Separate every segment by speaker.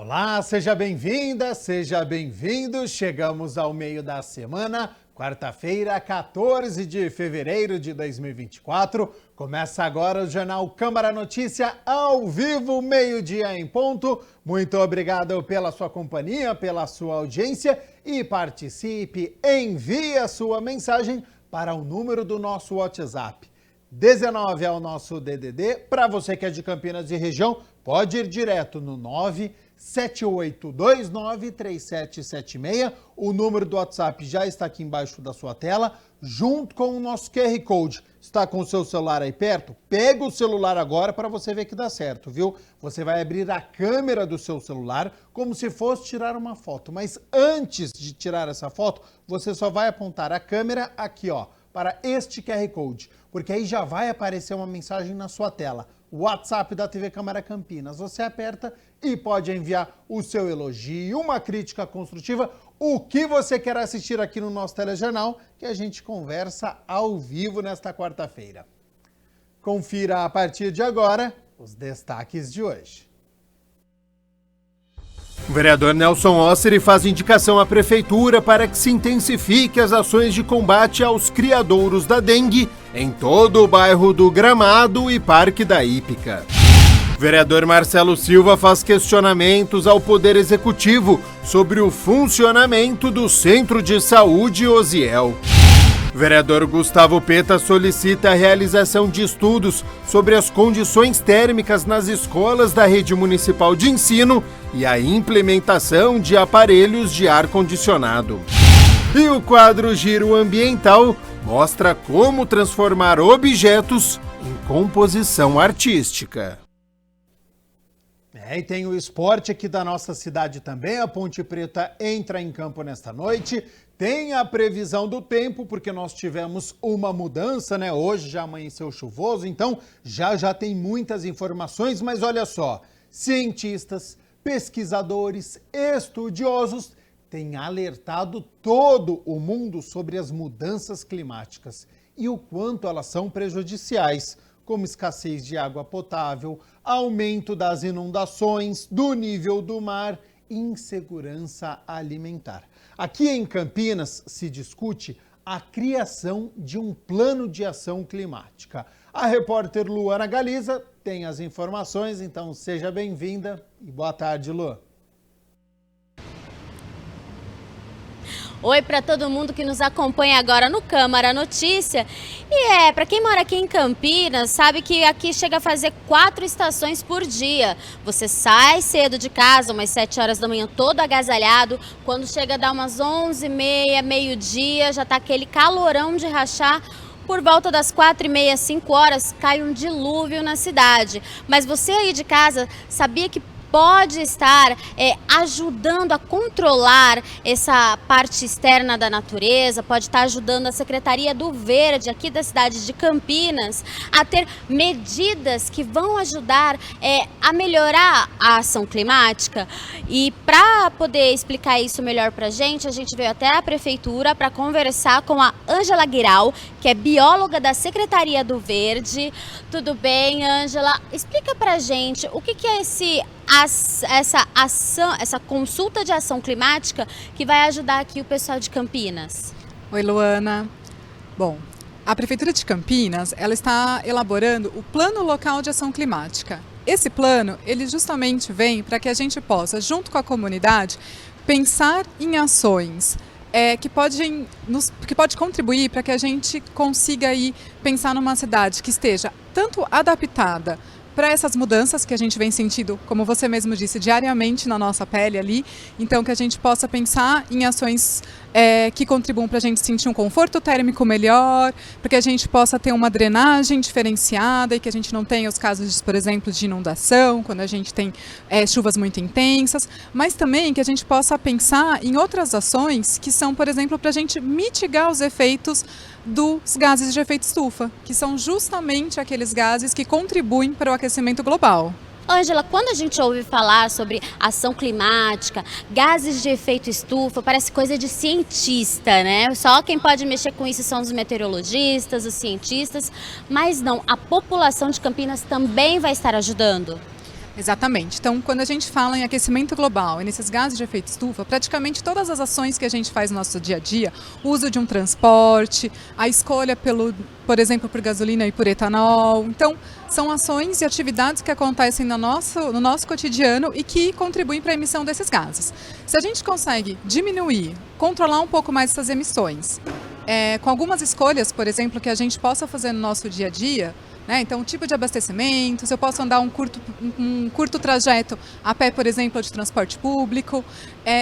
Speaker 1: Olá, seja bem-vinda, seja bem-vindo. Chegamos ao meio da semana, quarta-feira, 14 de fevereiro de 2024. Começa agora o Jornal Câmara Notícia ao vivo, meio-dia em ponto. Muito obrigado pela sua companhia, pela sua audiência e participe, envie a sua mensagem para o número do nosso WhatsApp. 19 é o nosso DDD. Para você que é de Campinas e região, pode ir direto no 978293776. O número do WhatsApp já está aqui embaixo da sua tela, junto com o nosso QR Code. Está com o seu celular aí perto? Pega o celular agora para você ver que dá certo, viu? Você vai abrir a câmera do seu celular como se fosse tirar uma foto. Mas antes de tirar essa foto, você só vai apontar a câmera aqui, ó, para este QR Code, porque aí já vai aparecer uma mensagem na sua tela. WhatsApp da TV Câmara Campinas. Você aperta e pode enviar o seu elogio, uma crítica construtiva, o que você quer assistir aqui no nosso telejornal, que a gente conversa ao vivo nesta quarta-feira. Confira a partir de agora os destaques de hoje. O vereador Nelson Osseri faz indicação à prefeitura para que se intensifique as ações de combate aos criadouros da dengue em todo o bairro do Gramado e Parque da Hípica. O vereador Marcelo Silva faz questionamentos ao Poder Executivo sobre o funcionamento do Centro de Saúde Osiel. O vereador Gustavo Peta solicita a realização de estudos sobre as condições térmicas nas escolas da rede municipal de ensino e a implementação de aparelhos de ar-condicionado. E o quadro Giro Ambiental mostra como transformar objetos em composição artística. E tem o esporte aqui da nossa cidade também. A Ponte Preta entra em campo nesta noite. Tem a previsão do tempo, porque nós tivemos uma mudança, né? Hoje já amanheceu chuvoso, então já tem muitas informações, mas olha só, cientistas, pesquisadores, estudiosos têm alertado todo o mundo sobre as mudanças climáticas e o quanto elas são prejudiciais, como escassez de água potável, aumento das inundações, do nível do mar, insegurança alimentar. Aqui em Campinas se discute a criação de um plano de ação climática. A repórter Luana Galiza tem as informações, então seja bem-vinda e boa tarde, Lu.
Speaker 2: Oi para todo mundo que nos acompanha agora no Câmara Notícia. E para quem mora aqui em Campinas, sabe que aqui chega a fazer 4 estações por dia. Você sai cedo de casa, umas 7 horas da manhã, todo agasalhado. Quando chega a dar umas 11h30, meio-dia, já tá aquele calorão de rachar. Por volta das 4h30, 5 horas, cai um dilúvio na cidade. Mas você aí de casa sabia que pode estar ajudando a controlar essa parte externa da natureza, pode estar ajudando a Secretaria do Verde aqui da cidade de Campinas a ter medidas que vão ajudar a melhorar a ação climática. E para poder explicar isso melhor para a gente veio até a Prefeitura para conversar com a Ângela Guiral, que é bióloga da Secretaria do Verde. Tudo bem, Ângela? Explica para a gente o que é essa ação, essa consulta de ação climática que vai ajudar aqui o pessoal de Campinas.
Speaker 3: Oi, Luana. Bom, a Prefeitura de Campinas, ela está elaborando o Plano Local de Ação Climática. Esse plano, ele justamente vem para que a gente possa, junto com a comunidade, pensar em ações que pode contribuir para que a gente consiga aí pensar numa cidade que esteja tanto adaptada para essas mudanças que a gente vem sentindo, como você mesmo disse, diariamente na nossa pele ali. Então, que a gente possa pensar em ações que contribuam para a gente sentir um conforto térmico melhor, para que a gente possa ter uma drenagem diferenciada e que a gente não tenha os casos, por exemplo, de inundação, quando a gente tem chuvas muito intensas, mas também que a gente possa pensar em outras ações que são, por exemplo, para a gente mitigar os efeitos dos gases de efeito estufa, que são justamente aqueles gases que contribuem para o aquecimento global.
Speaker 2: Ângela, quando a gente ouve falar sobre ação climática, gases de efeito estufa, parece coisa de cientista, né? Só quem pode mexer com isso são os meteorologistas, os cientistas, mas não, a população de Campinas também vai estar ajudando.
Speaker 3: Exatamente. Então, quando a gente fala em aquecimento global e nesses gases de efeito estufa, praticamente todas as ações que a gente faz no nosso dia a dia, o uso de um transporte, a escolha por exemplo, por gasolina e por etanol. Então, são ações e atividades que acontecem no nosso cotidiano e que contribuem para a emissão desses gases. Se a gente consegue diminuir, controlar um pouco mais essas emissões, com algumas escolhas, por exemplo, que a gente possa fazer no nosso dia a dia, né? Então, o tipo de abastecimento, se eu posso andar um curto trajeto a pé, por exemplo, de transporte público,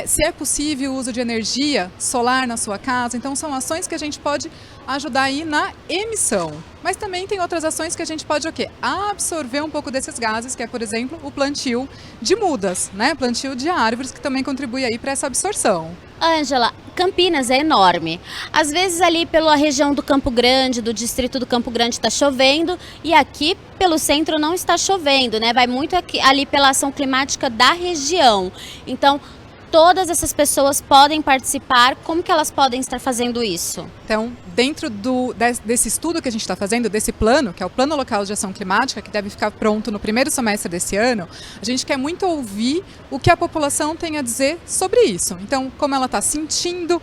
Speaker 3: se é possível o uso de energia solar na sua casa. Então, são ações que a gente pode ajudar aí na emissão. Mas também tem outras ações que a gente pode absorver um pouco desses gases, que é, por exemplo, o plantio de mudas, né? Plantio de árvores, que também contribui aí para essa absorção.
Speaker 2: Ângela, Campinas é enorme. Às vezes ali pela região do Campo Grande, do distrito do Campo Grande está chovendo e aqui pelo centro não está chovendo, né? Vai muito ali pela ação climática da região. Então, todas essas pessoas podem participar. Como que elas podem estar fazendo isso?
Speaker 3: Então, dentro desse estudo que a gente está fazendo, desse plano, que é o Plano Local de Ação Climática, que deve ficar pronto no primeiro semestre desse ano, a gente quer muito ouvir o que a população tem a dizer sobre isso. Então, como ela está sentindo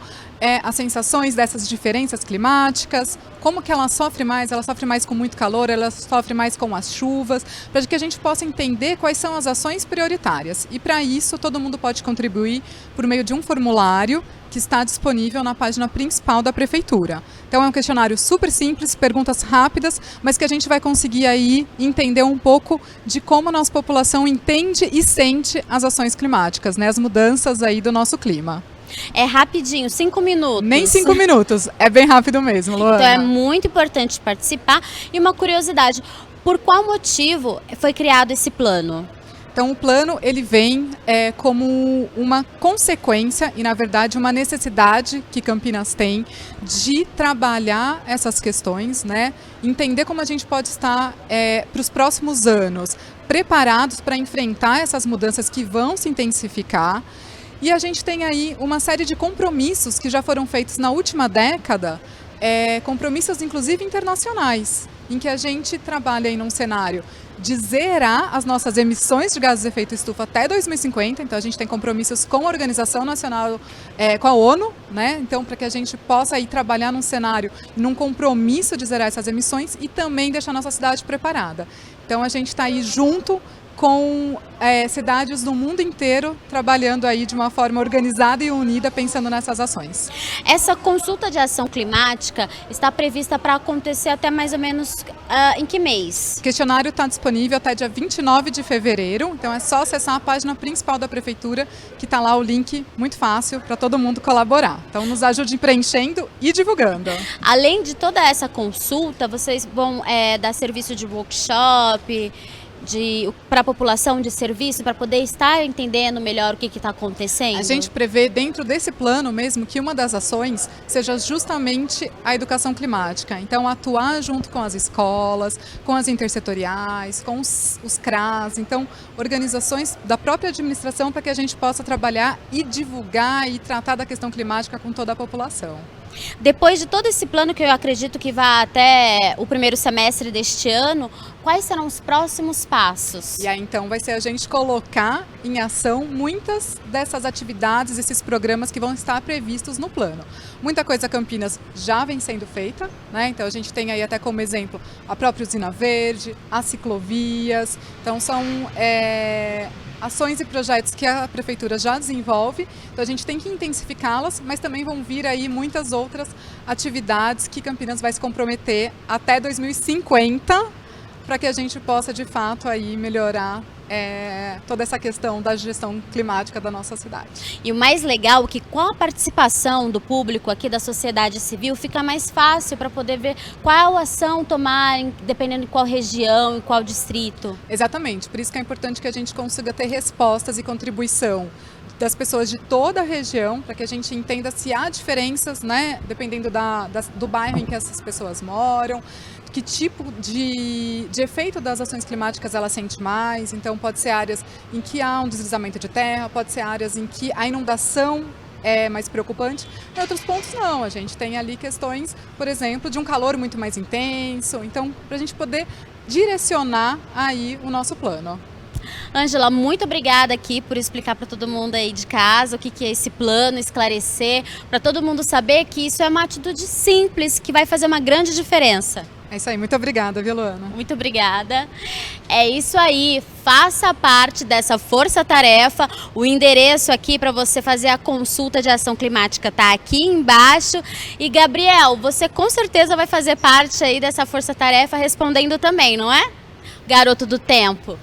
Speaker 3: as sensações dessas diferenças climáticas, como que ela sofre mais com muito calor, ela sofre mais com as chuvas, para que a gente possa entender quais são as ações prioritárias. E para isso, todo mundo pode contribuir por meio de um formulário que está disponível na página principal da Prefeitura. Então é um questionário super simples, perguntas rápidas, mas que a gente vai conseguir aí entender um pouco de como a nossa população entende e sente as ações climáticas, né, as mudanças aí do nosso clima.
Speaker 2: É rapidinho, 5 minutos.
Speaker 3: Nem 5 minutos, é bem rápido mesmo, Luana.
Speaker 2: Então é muito importante participar. E uma curiosidade, por qual motivo foi criado esse plano?
Speaker 3: Então, o plano ele vem como uma consequência e, na verdade, uma necessidade que Campinas tem de trabalhar essas questões, né? Entender como a gente pode estar para os próximos anos preparados para enfrentar essas mudanças que vão se intensificar. E a gente tem aí uma série de compromissos que já foram feitos na última década, compromissos inclusive internacionais, em que a gente trabalha em um cenário de zerar as nossas emissões de gases de efeito estufa até 2050. Então a gente tem compromissos com a Organização Nacional, com a ONU, né? Então para que a gente possa aí trabalhar num cenário, num compromisso de zerar essas emissões e também deixar a nossa cidade preparada. Então a gente está aí junto com cidades no mundo inteiro trabalhando aí de uma forma organizada e unida, pensando nessas ações.
Speaker 2: Essa consulta de ação climática está prevista para acontecer até mais ou menos em que mês?
Speaker 3: O questionário está disponível até dia 29 de fevereiro, então é só acessar a página principal da Prefeitura, que está lá o link muito fácil para todo mundo colaborar. Então nos ajude preenchendo e divulgando.
Speaker 2: Além de toda essa consulta, vocês vão dar serviço de workshop, para a população de serviço, para poder estar entendendo melhor o que está acontecendo?
Speaker 3: A gente prevê dentro desse plano mesmo que uma das ações seja justamente a educação climática. Então, atuar junto com as escolas, com as intersetoriais, com os CRAS, então organizações da própria administração, para que a gente possa trabalhar e divulgar e tratar da questão climática com toda a população.
Speaker 2: Depois de todo esse plano, que eu acredito que vai até o primeiro semestre deste ano, quais serão os próximos passos?
Speaker 3: E aí então vai ser a gente colocar em ação muitas dessas atividades, esses programas que vão estar previstos no plano. Muita coisa Campinas já vem sendo feita, né? Então a gente tem aí até como exemplo a própria usina verde, as ciclovias. Então são ações e projetos que a Prefeitura já desenvolve, então a gente tem que intensificá-las, mas também vão vir aí muitas outras atividades que Campinas vai se comprometer até 2050, para que a gente possa de fato aí melhorar toda essa questão da gestão climática da nossa cidade.
Speaker 2: E o mais legal é que com a participação do público aqui da sociedade civil fica mais fácil para poder ver qual ação tomar, dependendo de qual região e qual distrito.
Speaker 3: Exatamente, por isso que é importante que a gente consiga ter respostas e contribuição das pessoas de toda a região, para que a gente entenda se há diferenças, né, dependendo do bairro em que essas pessoas moram, que tipo de efeito das ações climáticas ela sente mais. Então pode ser áreas em que há um deslizamento de terra, pode ser áreas em que a inundação é mais preocupante. Em outros pontos não, a gente tem ali questões, por exemplo, de um calor muito mais intenso. Então, para a gente poder direcionar aí o nosso plano.
Speaker 2: Ângela, muito obrigada aqui por explicar para todo mundo aí de casa o que é esse plano, esclarecer, para todo mundo saber que isso é uma atitude simples, que vai fazer uma grande diferença.
Speaker 3: É isso aí, muito obrigada, viu, Luana?
Speaker 2: Muito obrigada. É isso aí, faça parte dessa força-tarefa. O endereço aqui para você fazer a consulta de ação climática tá aqui embaixo. E Gabriel, você com certeza vai fazer parte aí dessa força-tarefa respondendo também, não é? Garoto do tempo.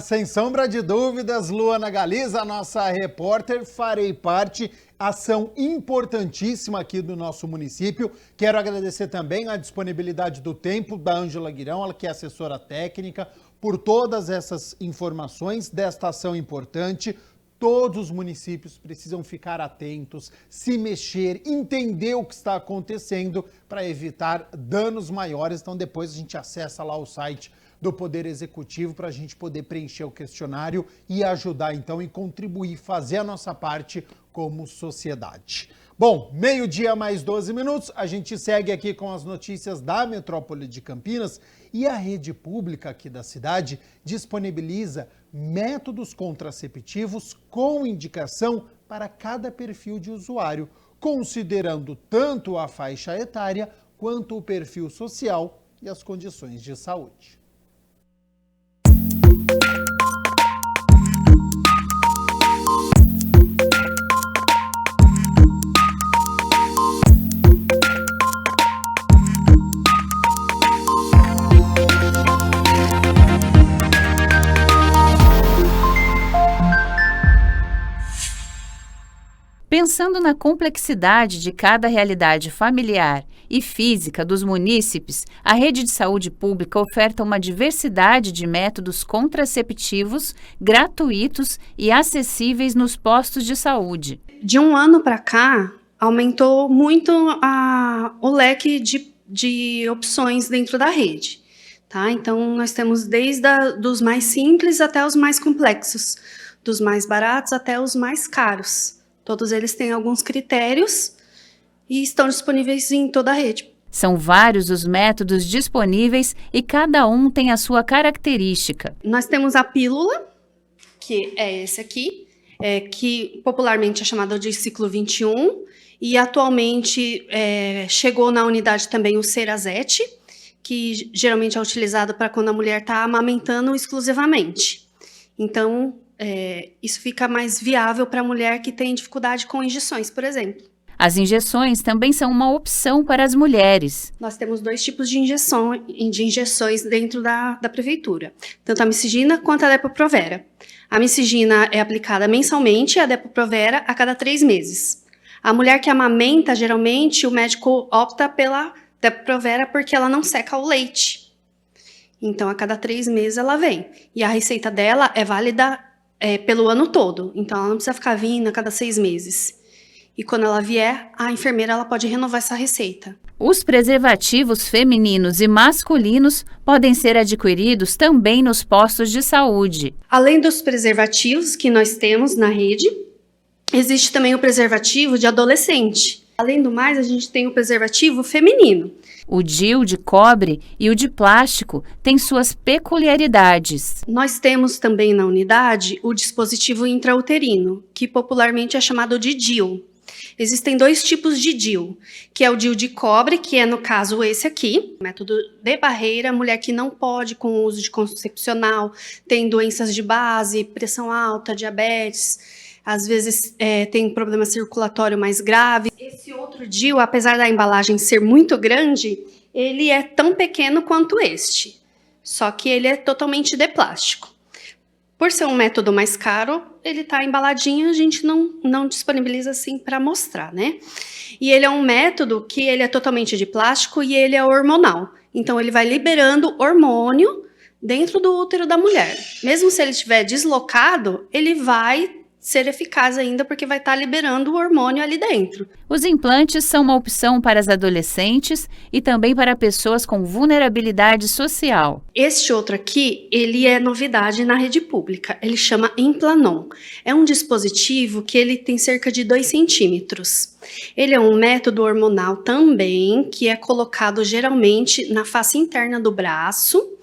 Speaker 1: Sem sombra de dúvidas, Luana Galiza, nossa repórter, farei parte. Ação importantíssima aqui do nosso município. Quero agradecer também a disponibilidade do tempo da Ângela Guirão, ela que é assessora técnica, por todas essas informações desta ação importante. Todos os municípios precisam ficar atentos, se mexer, entender o que está acontecendo para evitar danos maiores. Então depois a gente acessa lá o site do Poder Executivo para a gente poder preencher o questionário e ajudar então e contribuir, fazer a nossa parte como sociedade. Bom, meio-dia mais 12 minutos, a gente segue aqui com as notícias da metrópole de Campinas e a rede pública aqui da cidade disponibiliza métodos contraceptivos com indicação para cada perfil de usuário, considerando tanto a faixa etária quanto o perfil social e as condições de saúde.
Speaker 4: Pensando na complexidade de cada realidade familiar e física dos munícipes, a rede de saúde pública oferta uma diversidade de métodos contraceptivos gratuitos e acessíveis nos postos de saúde.
Speaker 5: De um ano para cá, aumentou muito o leque de opções dentro da rede. Tá? Então, nós temos desde dos mais simples até os mais complexos, dos mais baratos até os mais caros. Todos eles têm alguns critérios e estão disponíveis em toda a rede.
Speaker 4: São vários os métodos disponíveis e cada um tem a sua característica.
Speaker 5: Nós temos a pílula, que é esse aqui, que popularmente é chamado de ciclo 21, e atualmente chegou na unidade também o Cerazete, que geralmente é utilizado para quando a mulher está amamentando exclusivamente. Então, isso fica mais viável para a mulher que tem dificuldade com injeções, por exemplo.
Speaker 4: As injeções também são uma opção para as mulheres.
Speaker 5: Nós temos dois tipos de injeções dentro da prefeitura, tanto a Micigina quanto a Depo-Provera. A Micigina é aplicada mensalmente e a Depo-Provera a cada 3 meses. A mulher que amamenta, geralmente, o médico opta pela Depo-Provera porque ela não seca o leite. Então, a cada 3 meses ela vem. E a receita dela é válida pelo ano todo. Então, ela não precisa ficar vindo a cada 6 meses. E quando ela vier, a enfermeira ela pode renovar essa receita.
Speaker 4: Os preservativos femininos e masculinos podem ser adquiridos também nos postos de saúde.
Speaker 5: Além dos preservativos que nós temos na rede, existe também o preservativo de adolescente. Além do mais, a gente tem o preservativo feminino.
Speaker 4: O DIU de cobre e o de plástico têm suas peculiaridades.
Speaker 5: Nós temos também na unidade o dispositivo intrauterino, que popularmente é chamado de DIU. Existem 2 tipos de DIU, que é o DIU de cobre, que é no caso esse aqui, método de barreira, mulher que não pode com o uso de concepcional, tem doenças de base, pressão alta, diabetes, às vezes tem problema circulatório mais grave. Esse outro DIU, apesar da embalagem ser muito grande, ele é tão pequeno quanto este, só que ele é totalmente de plástico. Por ser um método mais caro, ele está embaladinho, a gente não disponibiliza assim para mostrar, né? E ele é um método que ele é totalmente de plástico e ele é hormonal. Então, ele vai liberando hormônio dentro do útero da mulher. Mesmo se ele estiver deslocado, ele vai ser eficaz ainda porque vai estar liberando o hormônio ali dentro.
Speaker 4: Os implantes são uma opção para as adolescentes e também para pessoas com vulnerabilidade social.
Speaker 5: Este outro aqui, ele é novidade na rede pública. Ele chama Implanon. É um dispositivo que ele tem cerca de 2 centímetros. Ele é um método hormonal também, que é colocado geralmente na face interna do braço.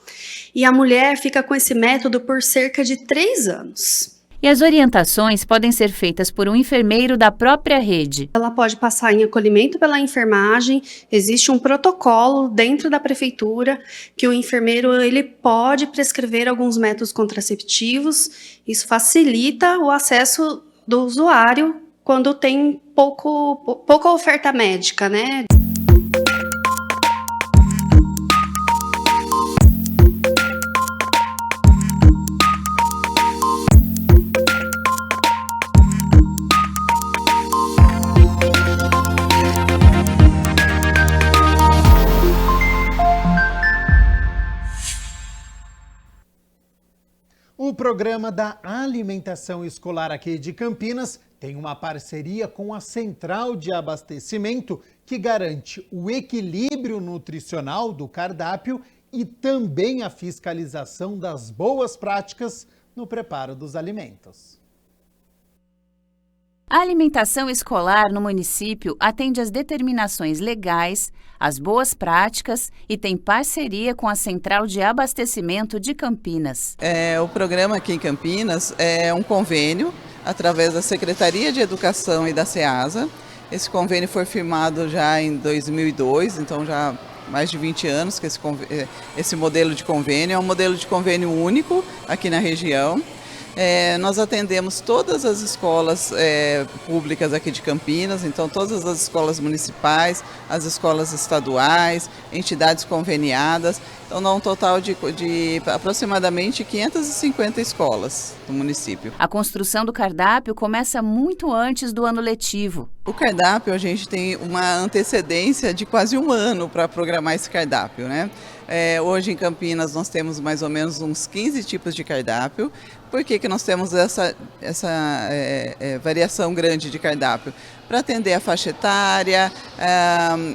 Speaker 5: e a mulher fica com esse método por cerca de 3 anos.
Speaker 4: E as orientações podem ser feitas por um enfermeiro da própria rede.
Speaker 5: Ela pode passar em acolhimento pela enfermagem, existe um protocolo dentro da prefeitura que o enfermeiro ele pode prescrever alguns métodos contraceptivos, isso facilita o acesso do usuário quando tem pouca oferta médica, né?
Speaker 1: O programa da alimentação escolar aqui de Campinas tem uma parceria com a Central de Abastecimento que garante o equilíbrio nutricional do cardápio e também a fiscalização das boas práticas no preparo dos alimentos.
Speaker 4: A alimentação escolar no município atende às determinações legais, às boas práticas e tem parceria com a Central de Abastecimento de Campinas.
Speaker 6: O programa aqui em Campinas é um convênio através da Secretaria de Educação e da SEASA. Esse convênio foi firmado já em 2002, então já há mais de 20 anos que esse modelo de convênio é um modelo de convênio único aqui na região. Nós atendemos todas as escolas públicas aqui de Campinas, então todas as escolas municipais, as escolas estaduais, entidades conveniadas, então dá um total de aproximadamente 550 escolas do município.
Speaker 4: A construção do cardápio começa muito antes do ano letivo.
Speaker 6: O cardápio, a gente tem uma antecedência de quase um ano para programar esse cardápio, né? Hoje em Campinas nós temos mais ou menos uns 15 tipos de cardápio. Por que nós temos essa variação grande de cardápio? Para atender a faixa etária,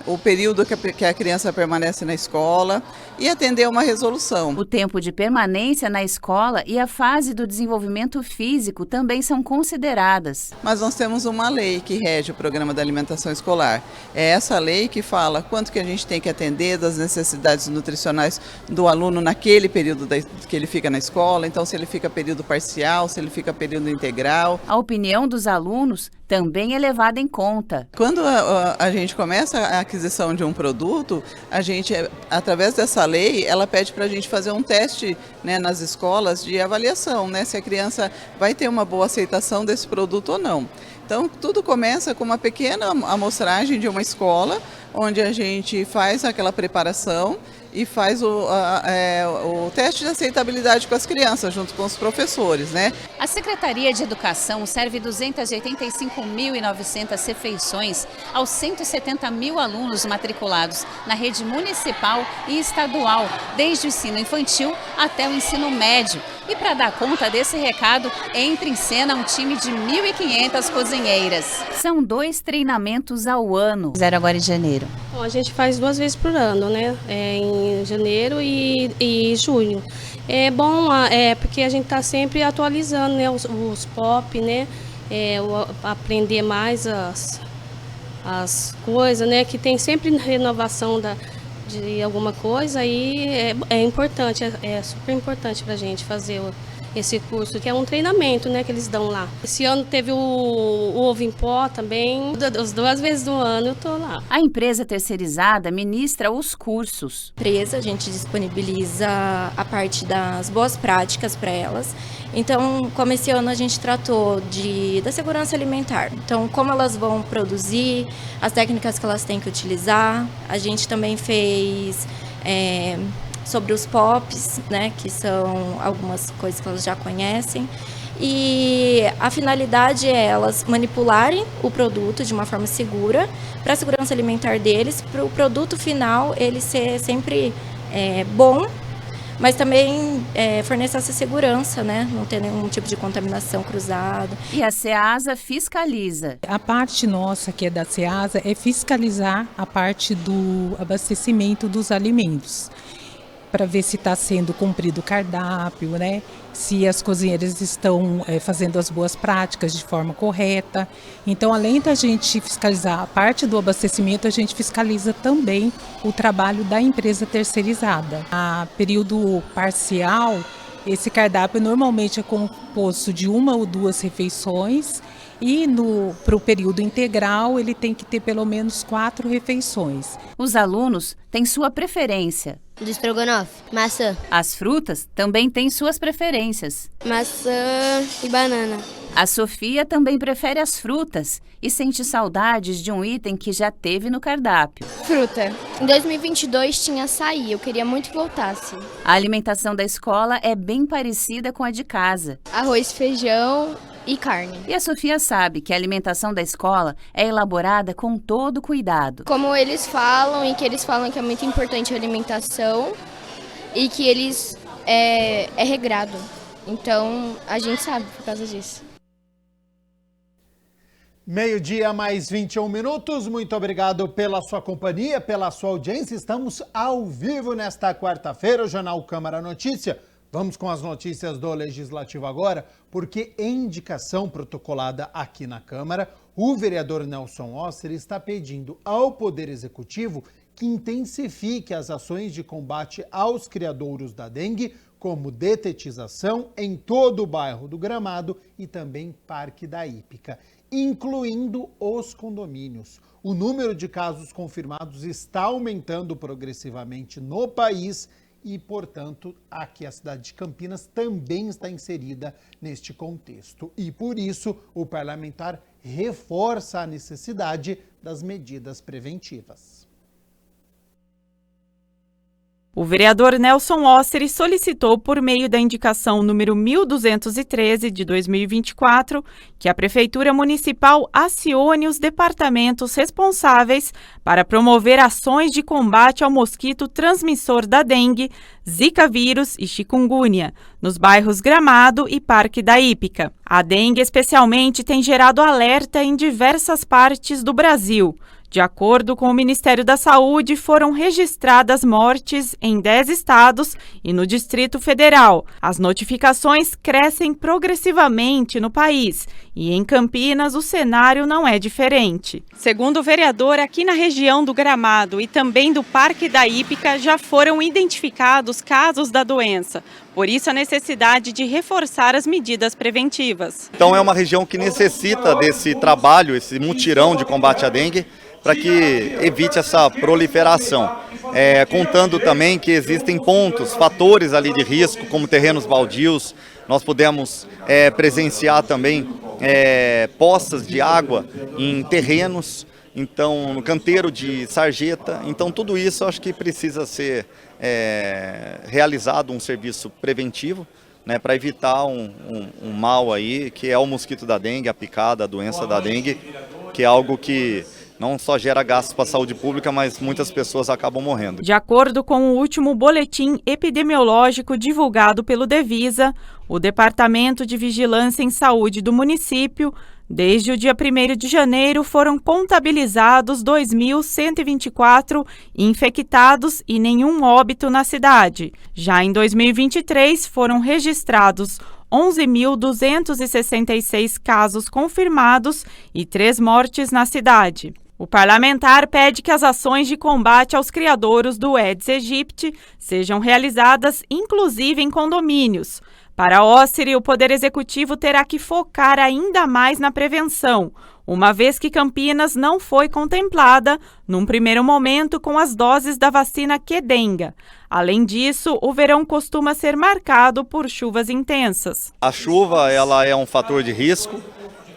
Speaker 6: o período que a criança permanece na escola e atender uma resolução.
Speaker 4: O tempo de permanência na escola e a fase do desenvolvimento físico também são consideradas.
Speaker 6: Mas nós temos uma lei que rege o programa da alimentação escolar. É essa lei que fala quanto que a gente tem que atender das necessidades nutricionais do aluno naquele período que ele fica na escola. Então, se ele fica período parcial, se ele fica período integral.
Speaker 4: A opinião dos alunos também é levada em conta.
Speaker 6: Quando a gente começa a aquisição de um produto, a gente, através dessa lei, ela pede para a gente fazer um teste, né, nas escolas de avaliação, né, se a criança vai ter uma boa aceitação desse produto ou não. Então, tudo começa com uma pequena amostragem de uma escola, onde a gente faz aquela preparação e faz o teste de aceitabilidade com as crianças, junto com os professores, né?
Speaker 4: A Secretaria de Educação serve 285.900 refeições aos 170 mil alunos matriculados na rede municipal e estadual, desde o ensino infantil até o ensino médio. E para dar conta desse recado, entra em cena um time de 1.500 cozinheiras. São 2 treinamentos ao ano. Fizeram agora em janeiro.
Speaker 7: Bom, a gente faz 2 vezes por ano, né? Em janeiro e junho. É bom, porque a gente está sempre atualizando, né? Os POP, né? Aprender mais as coisas, né? Que tem sempre renovação de alguma coisa e é importante, é super importante para a gente fazer esse curso, que é um treinamento, né, que eles dão lá. Esse ano teve o ovo em pó também, as 2 vezes do ano eu tô lá.
Speaker 4: A empresa terceirizada ministra os cursos.
Speaker 8: A gente disponibiliza a parte das boas práticas para elas. Então, como esse ano a gente tratou da segurança alimentar. Então, como elas vão produzir, as técnicas que elas têm que utilizar. A gente também fez sobre os POPs, né, que são algumas coisas que elas já conhecem. E a finalidade é elas manipularem o produto de uma forma segura para a segurança alimentar deles, para o produto final ele ser sempre bom, mas também fornecer essa segurança, né? Não ter nenhum tipo de contaminação cruzada.
Speaker 4: E a SEASA fiscaliza.
Speaker 9: A parte nossa, que é da SEASA, é fiscalizar a parte do abastecimento dos alimentos. para ver se está sendo cumprido o cardápio, né? Se as cozinheiras estão fazendo as boas práticas de forma correta. Então, além da gente fiscalizar a parte do abastecimento, a gente fiscaliza também o trabalho da empresa terceirizada. A período parcial, esse cardápio normalmente é composto de 1 ou 2 refeições e para o período integral ele tem que ter pelo menos 4 refeições.
Speaker 4: Os alunos têm sua preferência.
Speaker 10: Do estrogonofe, maçã.
Speaker 4: As frutas também têm suas preferências.
Speaker 10: Maçã e banana.
Speaker 4: A Sofia também prefere as frutas e sente saudades de um item que já teve no cardápio.
Speaker 11: Fruta. Em 2022 tinha açaí, eu queria muito que voltasse.
Speaker 4: A alimentação da escola é bem parecida com a de casa.
Speaker 11: Arroz, feijão e carne.
Speaker 4: E a Sofia sabe que a alimentação da escola é elaborada com todo cuidado.
Speaker 11: Como eles falam, e que eles falam que é muito importante a alimentação e que eles é regrado. Então a gente sabe por causa disso.
Speaker 1: 12h mais 21 minutos. Muito obrigado pela sua companhia, pela sua audiência. Estamos ao vivo nesta quarta-feira, o Jornal Câmara Notícia. Vamos com as notícias do Legislativo agora, porque em indicação protocolada aqui na Câmara, o vereador Nelson Osser está pedindo ao Poder Executivo que intensifique as ações de combate aos criadouros da dengue, como detetização em todo o bairro do Gramado e também Parque da Hípica, incluindo os condomínios. O número de casos confirmados está aumentando progressivamente no país e, portanto, aqui a cidade de Campinas também está inserida neste contexto. E, por isso, o parlamentar reforça a necessidade das medidas preventivas.
Speaker 12: O vereador Nelson Osser solicitou, por meio da indicação número 1213 de 2024, que a Prefeitura Municipal acione os departamentos responsáveis para promover ações de combate ao mosquito transmissor da dengue, zika vírus e chikungunya, nos bairros Gramado e Parque da Hípica. A dengue, especialmente, tem gerado alerta em diversas partes do Brasil. De acordo com o Ministério da Saúde, foram registradas mortes em 10 estados e no Distrito Federal. As notificações crescem progressivamente no país e em Campinas o cenário não é diferente. Segundo o vereador, aqui na região do Gramado e também do Parque da Hípica já foram identificados casos da doença. Por isso, a necessidade de reforçar as medidas preventivas.
Speaker 13: Então, é uma região que necessita desse trabalho, esse mutirão de combate à dengue, para que evite essa proliferação. Contando também que existem pontos, fatores ali de risco, como terrenos baldios. Nós pudemos presenciar também poças de água em terrenos, então no canteiro de sarjeta. Então tudo isso acho que precisa ser realizado um serviço preventivo, né, para evitar um mal aí, que é o mosquito da dengue, a picada, a doença da dengue, que é algo que não só gera gastos para a saúde pública, mas muitas pessoas acabam morrendo.
Speaker 12: De acordo com o último boletim epidemiológico divulgado pelo Devisa, o Departamento de Vigilância em Saúde do município, desde o dia 1º de janeiro, foram contabilizados 2.124 infectados e nenhum óbito na cidade. Já em 2023, foram registrados 11.266 casos confirmados e 3 mortes na cidade. O parlamentar pede que as ações de combate aos criadouros do Aedes aegypti sejam realizadas inclusive em condomínios. Para Osser, o Poder Executivo terá que focar ainda mais na prevenção, uma vez que Campinas não foi contemplada, num primeiro momento, com as doses da vacina Qdenga. Além disso, o verão costuma ser marcado por chuvas intensas.
Speaker 13: A chuva ela é um fator de risco,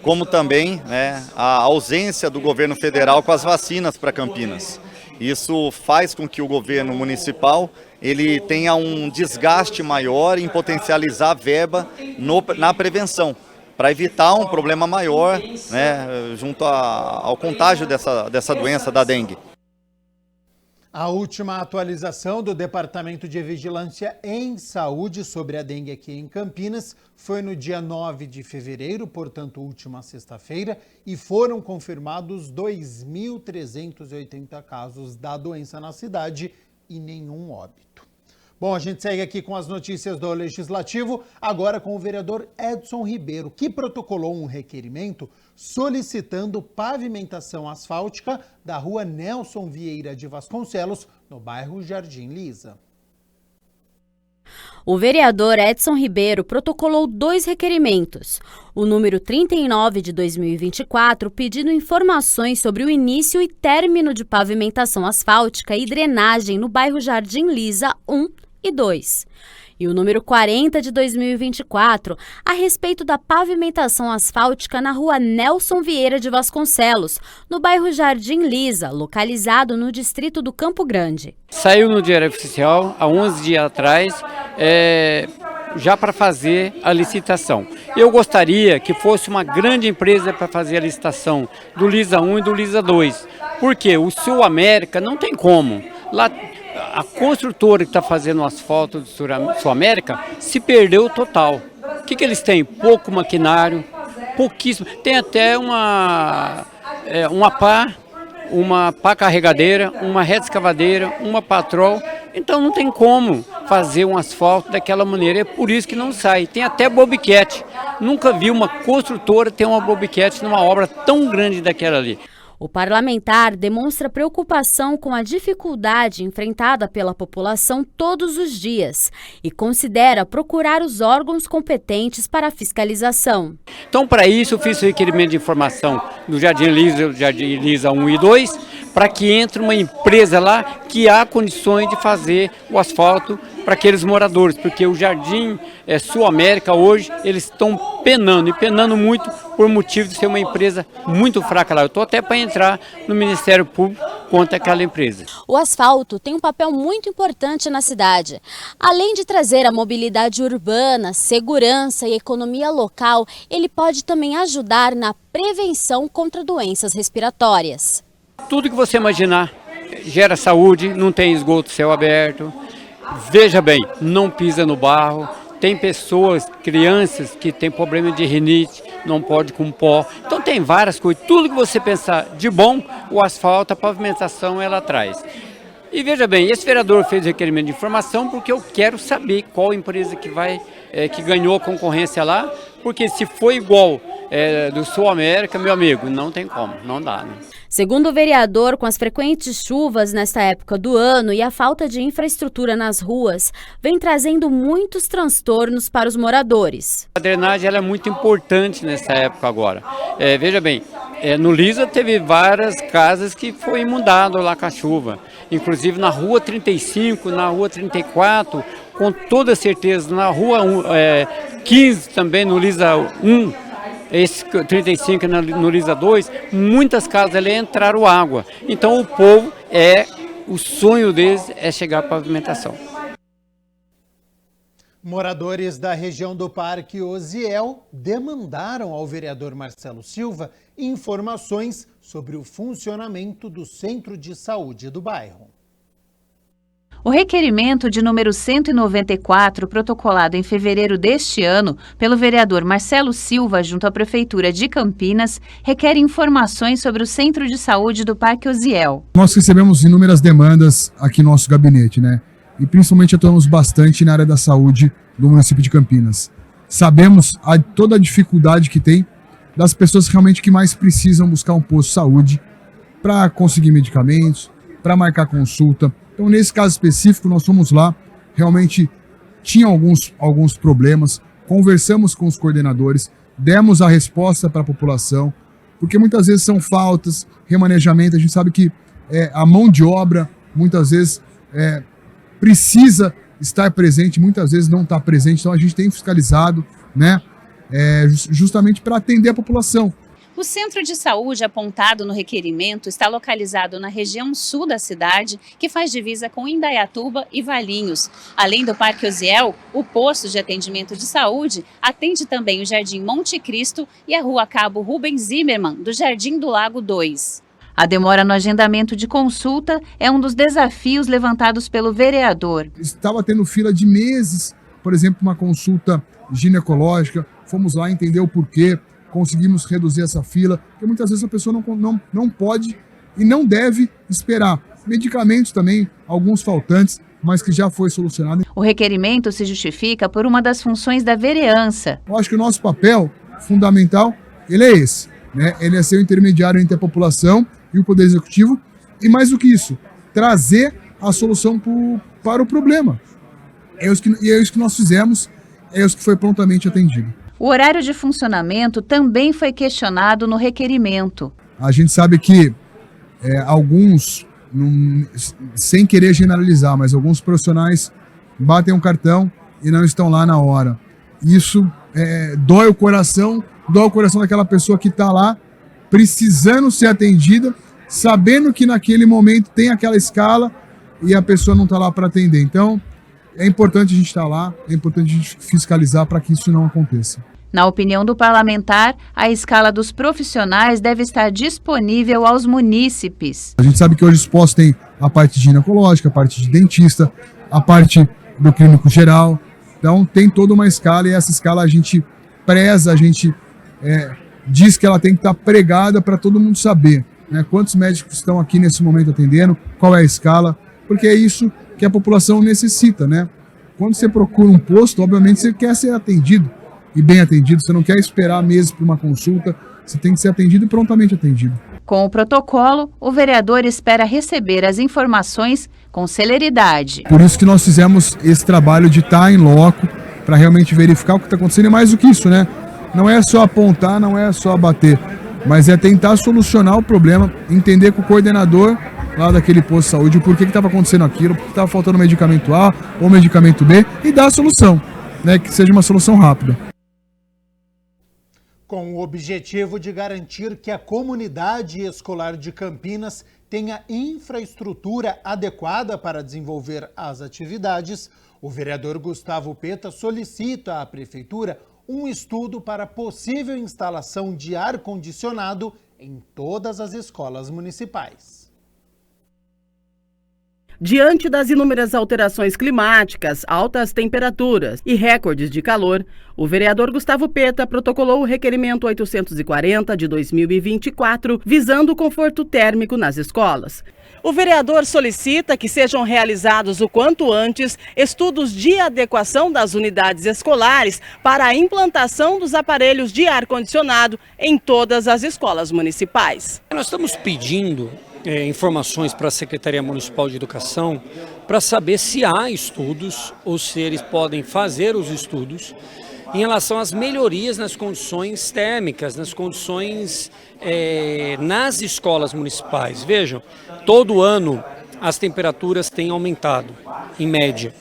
Speaker 13: como também, né, a ausência do governo federal com as vacinas para Campinas. Isso faz com que o governo municipal ele tenha um desgaste maior em potencializar a verba na prevenção, para evitar um problema maior, né, junto ao contágio dessa doença da dengue.
Speaker 1: A última atualização do Departamento de Vigilância em Saúde sobre a dengue aqui em Campinas foi no dia 9 de fevereiro, portanto, última sexta-feira, e foram confirmados 2.380 casos da doença na cidade e nenhum óbito. Bom, a gente segue aqui com as notícias do Legislativo, agora com o vereador Edson Ribeiro, que protocolou um requerimento solicitando pavimentação asfáltica da rua Nelson Vieira de Vasconcelos, no bairro Jardim Lisa.
Speaker 2: O vereador Edson Ribeiro protocolou 2 requerimentos. O número 39 de 2024, pedindo informações sobre o início e término de pavimentação asfáltica e drenagem no bairro Jardim Lisa 1 e 2. E o número 40 de 2024, a respeito da pavimentação asfáltica na rua Nelson Vieira de Vasconcelos, no bairro Jardim Lisa, localizado no distrito do Campo Grande.
Speaker 14: Saiu no Diário Oficial há 11 dias atrás, já para fazer a licitação. Eu gostaria que fosse uma grande empresa para fazer a licitação do Lisa 1 e do Lisa 2, porque o Sul América não tem como. Lá, a construtora que está fazendo o asfalto do Sul América se perdeu total. O que eles têm? Pouco maquinário, pouquíssimo. Tem até uma pá carregadeira, uma reta escavadeira, uma patrol. Então não tem como fazer um asfalto daquela maneira. É por isso que não sai. Tem até bobcat. Nunca vi uma construtora ter uma bobcat numa obra tão grande daquela ali.
Speaker 2: O parlamentar demonstra preocupação com a dificuldade enfrentada pela população todos os dias e considera procurar os órgãos competentes para a fiscalização.
Speaker 14: Então, para isso, eu fiz o requerimento de informação do Jardim Lisa 1 e 2, para que entre uma empresa lá que há condições de fazer o asfalto para aqueles moradores, porque o Jardim Sul América hoje eles estão penando muito por motivo de ser uma empresa muito fraca lá. Eu estou até para entrar no Ministério Público contra aquela empresa.
Speaker 2: O asfalto tem um papel muito importante na cidade. Além de trazer a mobilidade urbana, segurança e economia local, ele pode também ajudar na prevenção contra doenças respiratórias.
Speaker 14: Tudo que você imaginar gera saúde, não tem esgoto céu aberto. Veja bem, não pisa no barro, tem pessoas, crianças que têm problema de rinite, não pode com pó. Então tem várias coisas, tudo que você pensar de bom, o asfalto, a pavimentação ela traz. E veja bem, esse vereador fez requerimento de informação porque eu quero saber qual empresa que ganhou a concorrência lá, porque se for igual do Sul América, meu amigo, não tem como, não dá, né?
Speaker 2: Segundo o vereador, com as frequentes chuvas nesta época do ano e a falta de infraestrutura nas ruas, vem trazendo muitos transtornos para os moradores.
Speaker 14: A drenagem ela é muito importante nessa época agora. Veja bem, no Lisa teve várias casas que foi inundado lá com a chuva. Inclusive na rua 35, na rua 34, com toda certeza, na rua 15 também, no Lisa 1, esse 35 no Lisa 2, muitas casas ali entraram água. Então o povo, o sonho deles é chegar à pavimentação.
Speaker 1: Moradores da região do Parque Osiel demandaram ao vereador Marcelo Silva informações sobre o funcionamento do centro de saúde do bairro.
Speaker 4: O requerimento de número 194, protocolado em fevereiro deste ano pelo vereador Marcelo Silva junto à Prefeitura de Campinas, requer informações sobre o Centro de Saúde do Parque Osiel.
Speaker 15: Nós recebemos inúmeras demandas aqui no nosso gabinete, né? E principalmente atuamos bastante na área da saúde do município de Campinas. Sabemos toda a dificuldade que tem das pessoas realmente que mais precisam buscar um posto de saúde para conseguir medicamentos, para marcar consulta. Então, nesse caso específico, nós fomos lá, realmente tinha alguns problemas, conversamos com os coordenadores, demos a resposta para a população, porque muitas vezes são faltas, remanejamento, a gente sabe que a mão de obra, muitas vezes, precisa estar presente, muitas vezes não está presente, então a gente tem fiscalizado, né, justamente para atender a população.
Speaker 4: O centro de saúde apontado no requerimento está localizado na região sul da cidade, que faz divisa com Indaiatuba e Valinhos. Além do Parque Osiel, o posto de atendimento de saúde atende também o Jardim Monte Cristo e a Rua Cabo Rubens Zimmermann, do Jardim do Lago 2. A demora no agendamento de consulta é um dos desafios levantados pelo vereador.
Speaker 15: Estava tendo fila de meses, por exemplo, uma consulta ginecológica, fomos lá entender o porquê, conseguimos reduzir essa fila, porque muitas vezes a pessoa não pode e não deve esperar. Medicamentos também, alguns faltantes, mas que já foi solucionado.
Speaker 4: O requerimento se justifica por uma das funções da vereança.
Speaker 15: Eu acho que o nosso papel fundamental, ele é esse, né? Ele é ser o intermediário entre a população e o Poder Executivo, e mais do que isso, trazer a solução para o problema. É isso que nós fizemos, é isso que foi prontamente atendido.
Speaker 4: O horário de funcionamento também foi questionado no requerimento.
Speaker 15: A gente sabe que alguns, sem querer generalizar, mas alguns profissionais batem um cartão e não estão lá na hora. Isso dói o coração daquela pessoa que está lá precisando ser atendida, sabendo que naquele momento tem aquela escala e a pessoa não está lá para atender. Então, é importante a gente estar lá, é importante a gente fiscalizar para que isso não aconteça.
Speaker 4: Na opinião do parlamentar, a escala dos profissionais deve estar disponível aos munícipes.
Speaker 15: A gente sabe que hoje os postos têm a parte de ginecológica, a parte de dentista, a parte do clínico geral. Então, tem toda uma escala e essa escala a gente preza, a gente diz que ela tem que estar pregada para todo mundo saber, né? Quantos médicos estão aqui nesse momento atendendo, qual é a escala, porque é isso que a população necessita, né? Quando você procura um posto, obviamente você quer ser atendido e bem atendido, você não quer esperar meses para uma consulta, você tem que ser atendido e prontamente atendido.
Speaker 4: Com o protocolo, o vereador espera receber as informações com celeridade.
Speaker 15: Por isso que nós fizemos esse trabalho de estar em loco, para realmente verificar o que está acontecendo, e mais do que isso, né? Não é só apontar, não é só bater, mas é tentar solucionar o problema, entender com o coordenador lá daquele posto de saúde o porquê que estava acontecendo aquilo, porque estava faltando medicamento A ou medicamento B, e dar a solução, né? Que seja uma solução rápida.
Speaker 1: Com o objetivo de garantir que a comunidade escolar de Campinas tenha infraestrutura adequada para desenvolver as atividades, o vereador Gustavo Peta solicita à Prefeitura um estudo para possível instalação de ar-condicionado em todas as escolas municipais.
Speaker 16: Diante das inúmeras alterações climáticas, altas temperaturas e recordes de calor, o vereador Gustavo Peta protocolou o requerimento 840 de 2024, visando o conforto térmico nas escolas. O vereador solicita que sejam realizados o quanto antes estudos de adequação das unidades escolares para a implantação dos aparelhos de ar-condicionado em todas as escolas municipais.
Speaker 17: Nós estamos pedindo informações para a Secretaria Municipal de Educação para saber se há estudos ou se eles podem fazer os estudos em relação às melhorias nas condições térmicas, nas condições nas escolas municipais. Vejam, todo ano as temperaturas têm aumentado, em média.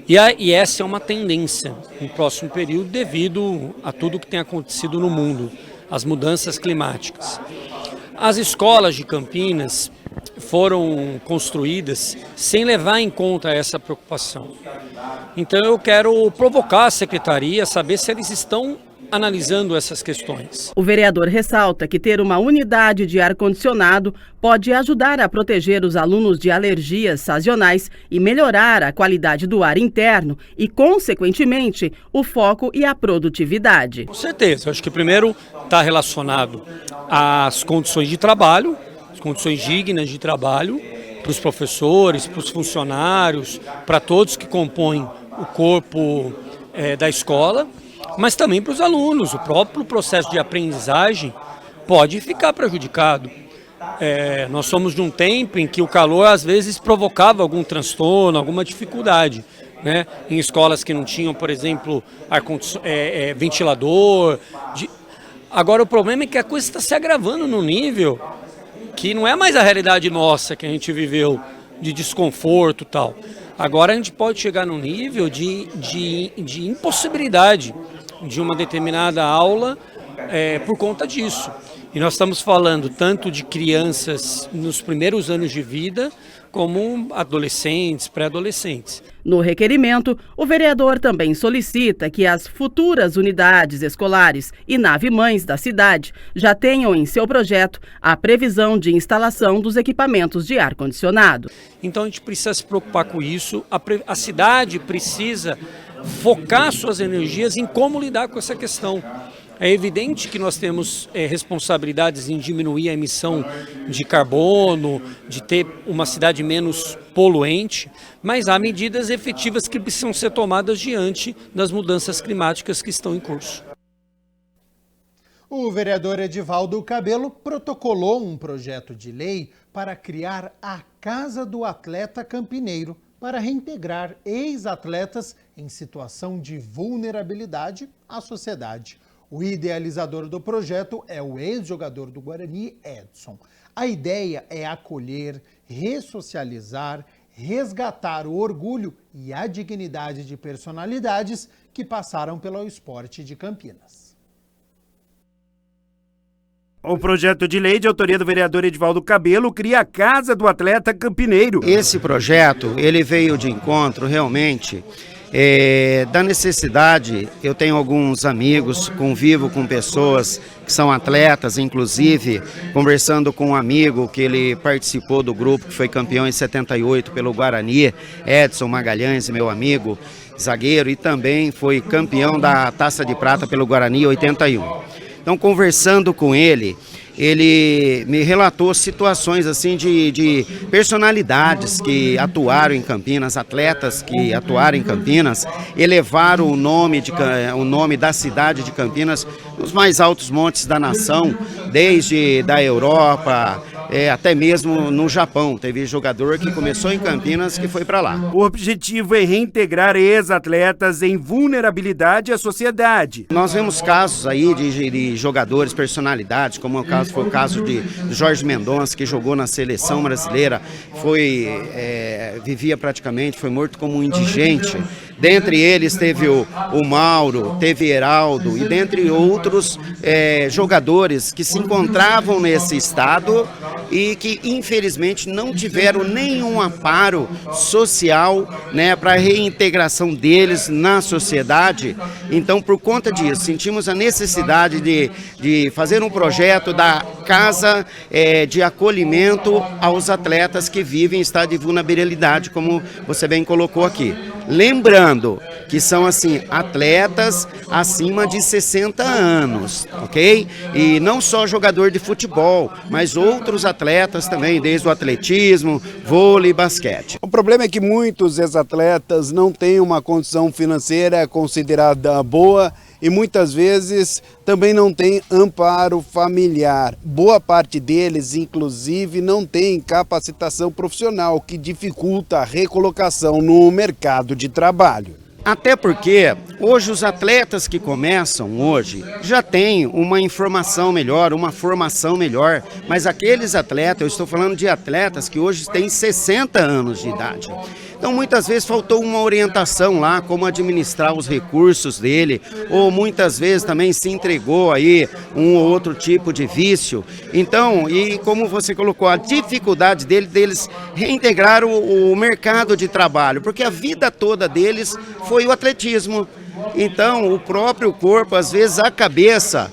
Speaker 17: E essa é uma tendência no próximo período devido a tudo que tem acontecido no mundo, as mudanças climáticas. As escolas de Campinas foram construídas sem levar em conta essa preocupação. Então eu quero provocar a Secretaria, saber se eles estão analisando essas questões.
Speaker 16: O vereador ressalta que ter uma unidade de ar-condicionado pode ajudar a proteger os alunos de alergias sazonais e melhorar a qualidade do ar interno e, consequentemente, o foco e a produtividade.
Speaker 17: Com certeza, acho que primeiro está relacionado às condições de trabalho, as condições dignas de trabalho para os professores, para os funcionários, para todos que compõem o corpo da escola, mas também para os alunos. O próprio processo de aprendizagem pode ficar prejudicado. Nós somos de um tempo em que o calor às vezes provocava algum transtorno, alguma dificuldade, né? Em escolas que não tinham, por exemplo, ventilador. Agora o problema é que a coisa está se agravando num nível que não é mais a realidade nossa que a gente viveu de desconforto e tal. Agora a gente pode chegar num nível de impossibilidade de uma determinada aula por conta disso. E nós estamos falando tanto de crianças nos primeiros anos de vida, como adolescentes, pré-adolescentes.
Speaker 16: No requerimento, o vereador também solicita que as futuras unidades escolares e nave-mães da cidade já tenham em seu projeto a previsão de instalação dos equipamentos de ar-condicionado.
Speaker 17: Então a gente precisa se preocupar com isso, a cidade precisa focar suas energias em como lidar com essa questão. É evidente que nós temos responsabilidades em diminuir a emissão de carbono, de ter uma cidade menos poluente, mas há medidas efetivas que precisam ser tomadas diante das mudanças climáticas que estão em curso.
Speaker 1: O vereador Edivaldo Cabelo protocolou um projeto de lei para criar a Casa do Atleta Campineiro, para reintegrar ex-atletas em situação de vulnerabilidade à sociedade. O idealizador do projeto é o ex-jogador do Guarani, Edson. A ideia é acolher, ressocializar, resgatar o orgulho e a dignidade de personalidades que passaram pelo esporte de Campinas.
Speaker 18: O projeto de lei de autoria do vereador Edivaldo Cabelo cria a Casa do Atleta Campineiro.
Speaker 19: Esse projeto, ele veio de encontro realmente da necessidade. Eu tenho alguns amigos, convivo com pessoas que são atletas, inclusive conversando com um amigo que ele participou do grupo que foi campeão em 78 pelo Guarani, Edson Magalhães, meu amigo, zagueiro, e também foi campeão da Taça de Prata pelo Guarani em 81. Então, conversando com ele me relatou situações assim de personalidades que atuaram em Campinas, atletas que atuaram em Campinas, elevaram o nome da cidade de Campinas nos mais altos montes da nação, desde da Europa, até mesmo no Japão. Teve jogador que começou em Campinas que foi para lá.
Speaker 18: O objetivo é reintegrar ex-atletas em vulnerabilidade à sociedade.
Speaker 19: Nós vemos casos aí de jogadores, personalidades, como foi o caso de Jorge Mendonça, que jogou na seleção brasileira, vivia praticamente, foi morto como um indigente. Dentre eles teve o Mauro, teve Heraldo e dentre outros jogadores que se encontravam nesse estado e que infelizmente não tiveram nenhum amparo social, né, para a reintegração deles na sociedade. Então, por conta disso, sentimos a necessidade de fazer um projeto da casa de acolhimento aos atletas que vivem em estado de vulnerabilidade, como você bem colocou aqui. Lembrando que são assim atletas acima de 60 anos, ok? E não só jogador de futebol, mas outros atletas também, desde o atletismo, vôlei e basquete.
Speaker 20: O problema é que muitos ex-atletas não têm uma condição financeira considerada boa e muitas vezes também não tem amparo familiar. Boa parte deles, inclusive, não tem capacitação profissional, que dificulta a recolocação no mercado de trabalho.
Speaker 19: Até porque hoje os atletas que começam hoje já têm uma informação melhor, uma formação melhor, mas aqueles atletas, eu estou falando de atletas que hoje têm 60 anos de idade. Então muitas vezes faltou uma orientação lá, como administrar os recursos dele, ou muitas vezes também se entregou aí um ou outro tipo de vício. Então, e como você colocou, a dificuldade deles reintegrar o mercado de trabalho, porque a vida toda deles foi o atletismo. Então o próprio corpo, às vezes a cabeça,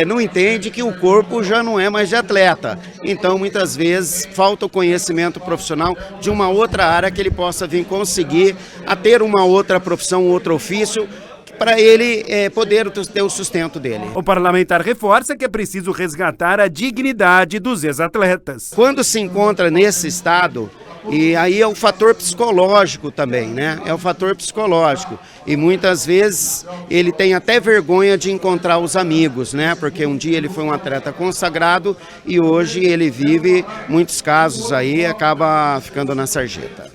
Speaker 19: não entende que o corpo já não é mais de atleta. Então, muitas vezes, falta o conhecimento profissional de uma outra área que ele possa vir conseguir a ter uma outra profissão, outro ofício, para ele poder ter o sustento dele.
Speaker 18: O parlamentar reforça que é preciso resgatar a dignidade dos ex-atletas.
Speaker 19: Quando se encontra nesse estado, e aí é o fator psicológico também, né? É o fator psicológico. E muitas vezes ele tem até vergonha de encontrar os amigos, né? Porque um dia ele foi um atleta consagrado e hoje ele vive muitos casos aí, acaba ficando na sarjeta.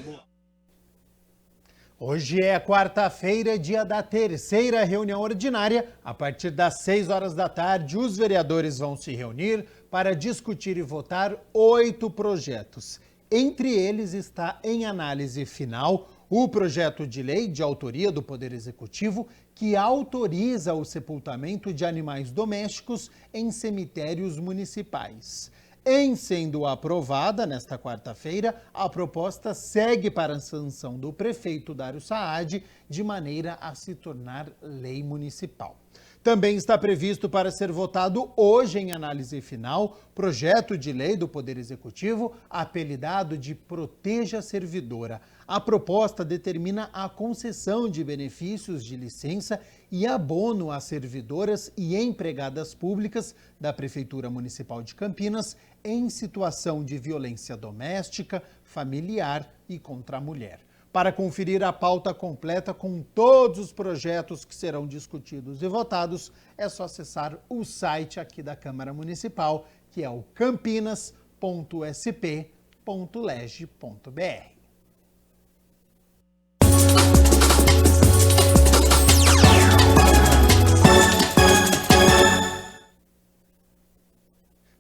Speaker 1: Hoje é quarta-feira, dia da terceira reunião ordinária. A partir das 6 horas da tarde, os vereadores vão se reunir para discutir e votar 8 projetos. Entre eles está em análise final o projeto de lei de autoria do Poder Executivo que autoriza o sepultamento de animais domésticos em cemitérios municipais. Em sendo aprovada nesta quarta-feira, a proposta segue para a sanção do prefeito Dário Saad de maneira a se tornar lei municipal. Também está previsto para ser votado hoje em análise final projeto de lei do Poder Executivo apelidado de Proteja a Servidora. A proposta determina a concessão de benefícios de licença e abono às servidoras e empregadas públicas da Prefeitura Municipal de Campinas em situação de violência doméstica, familiar e contra a mulher. Para conferir a pauta completa com todos os projetos que serão discutidos e votados, é só acessar o site aqui da Câmara Municipal, que é o campinas.sp.leg.br.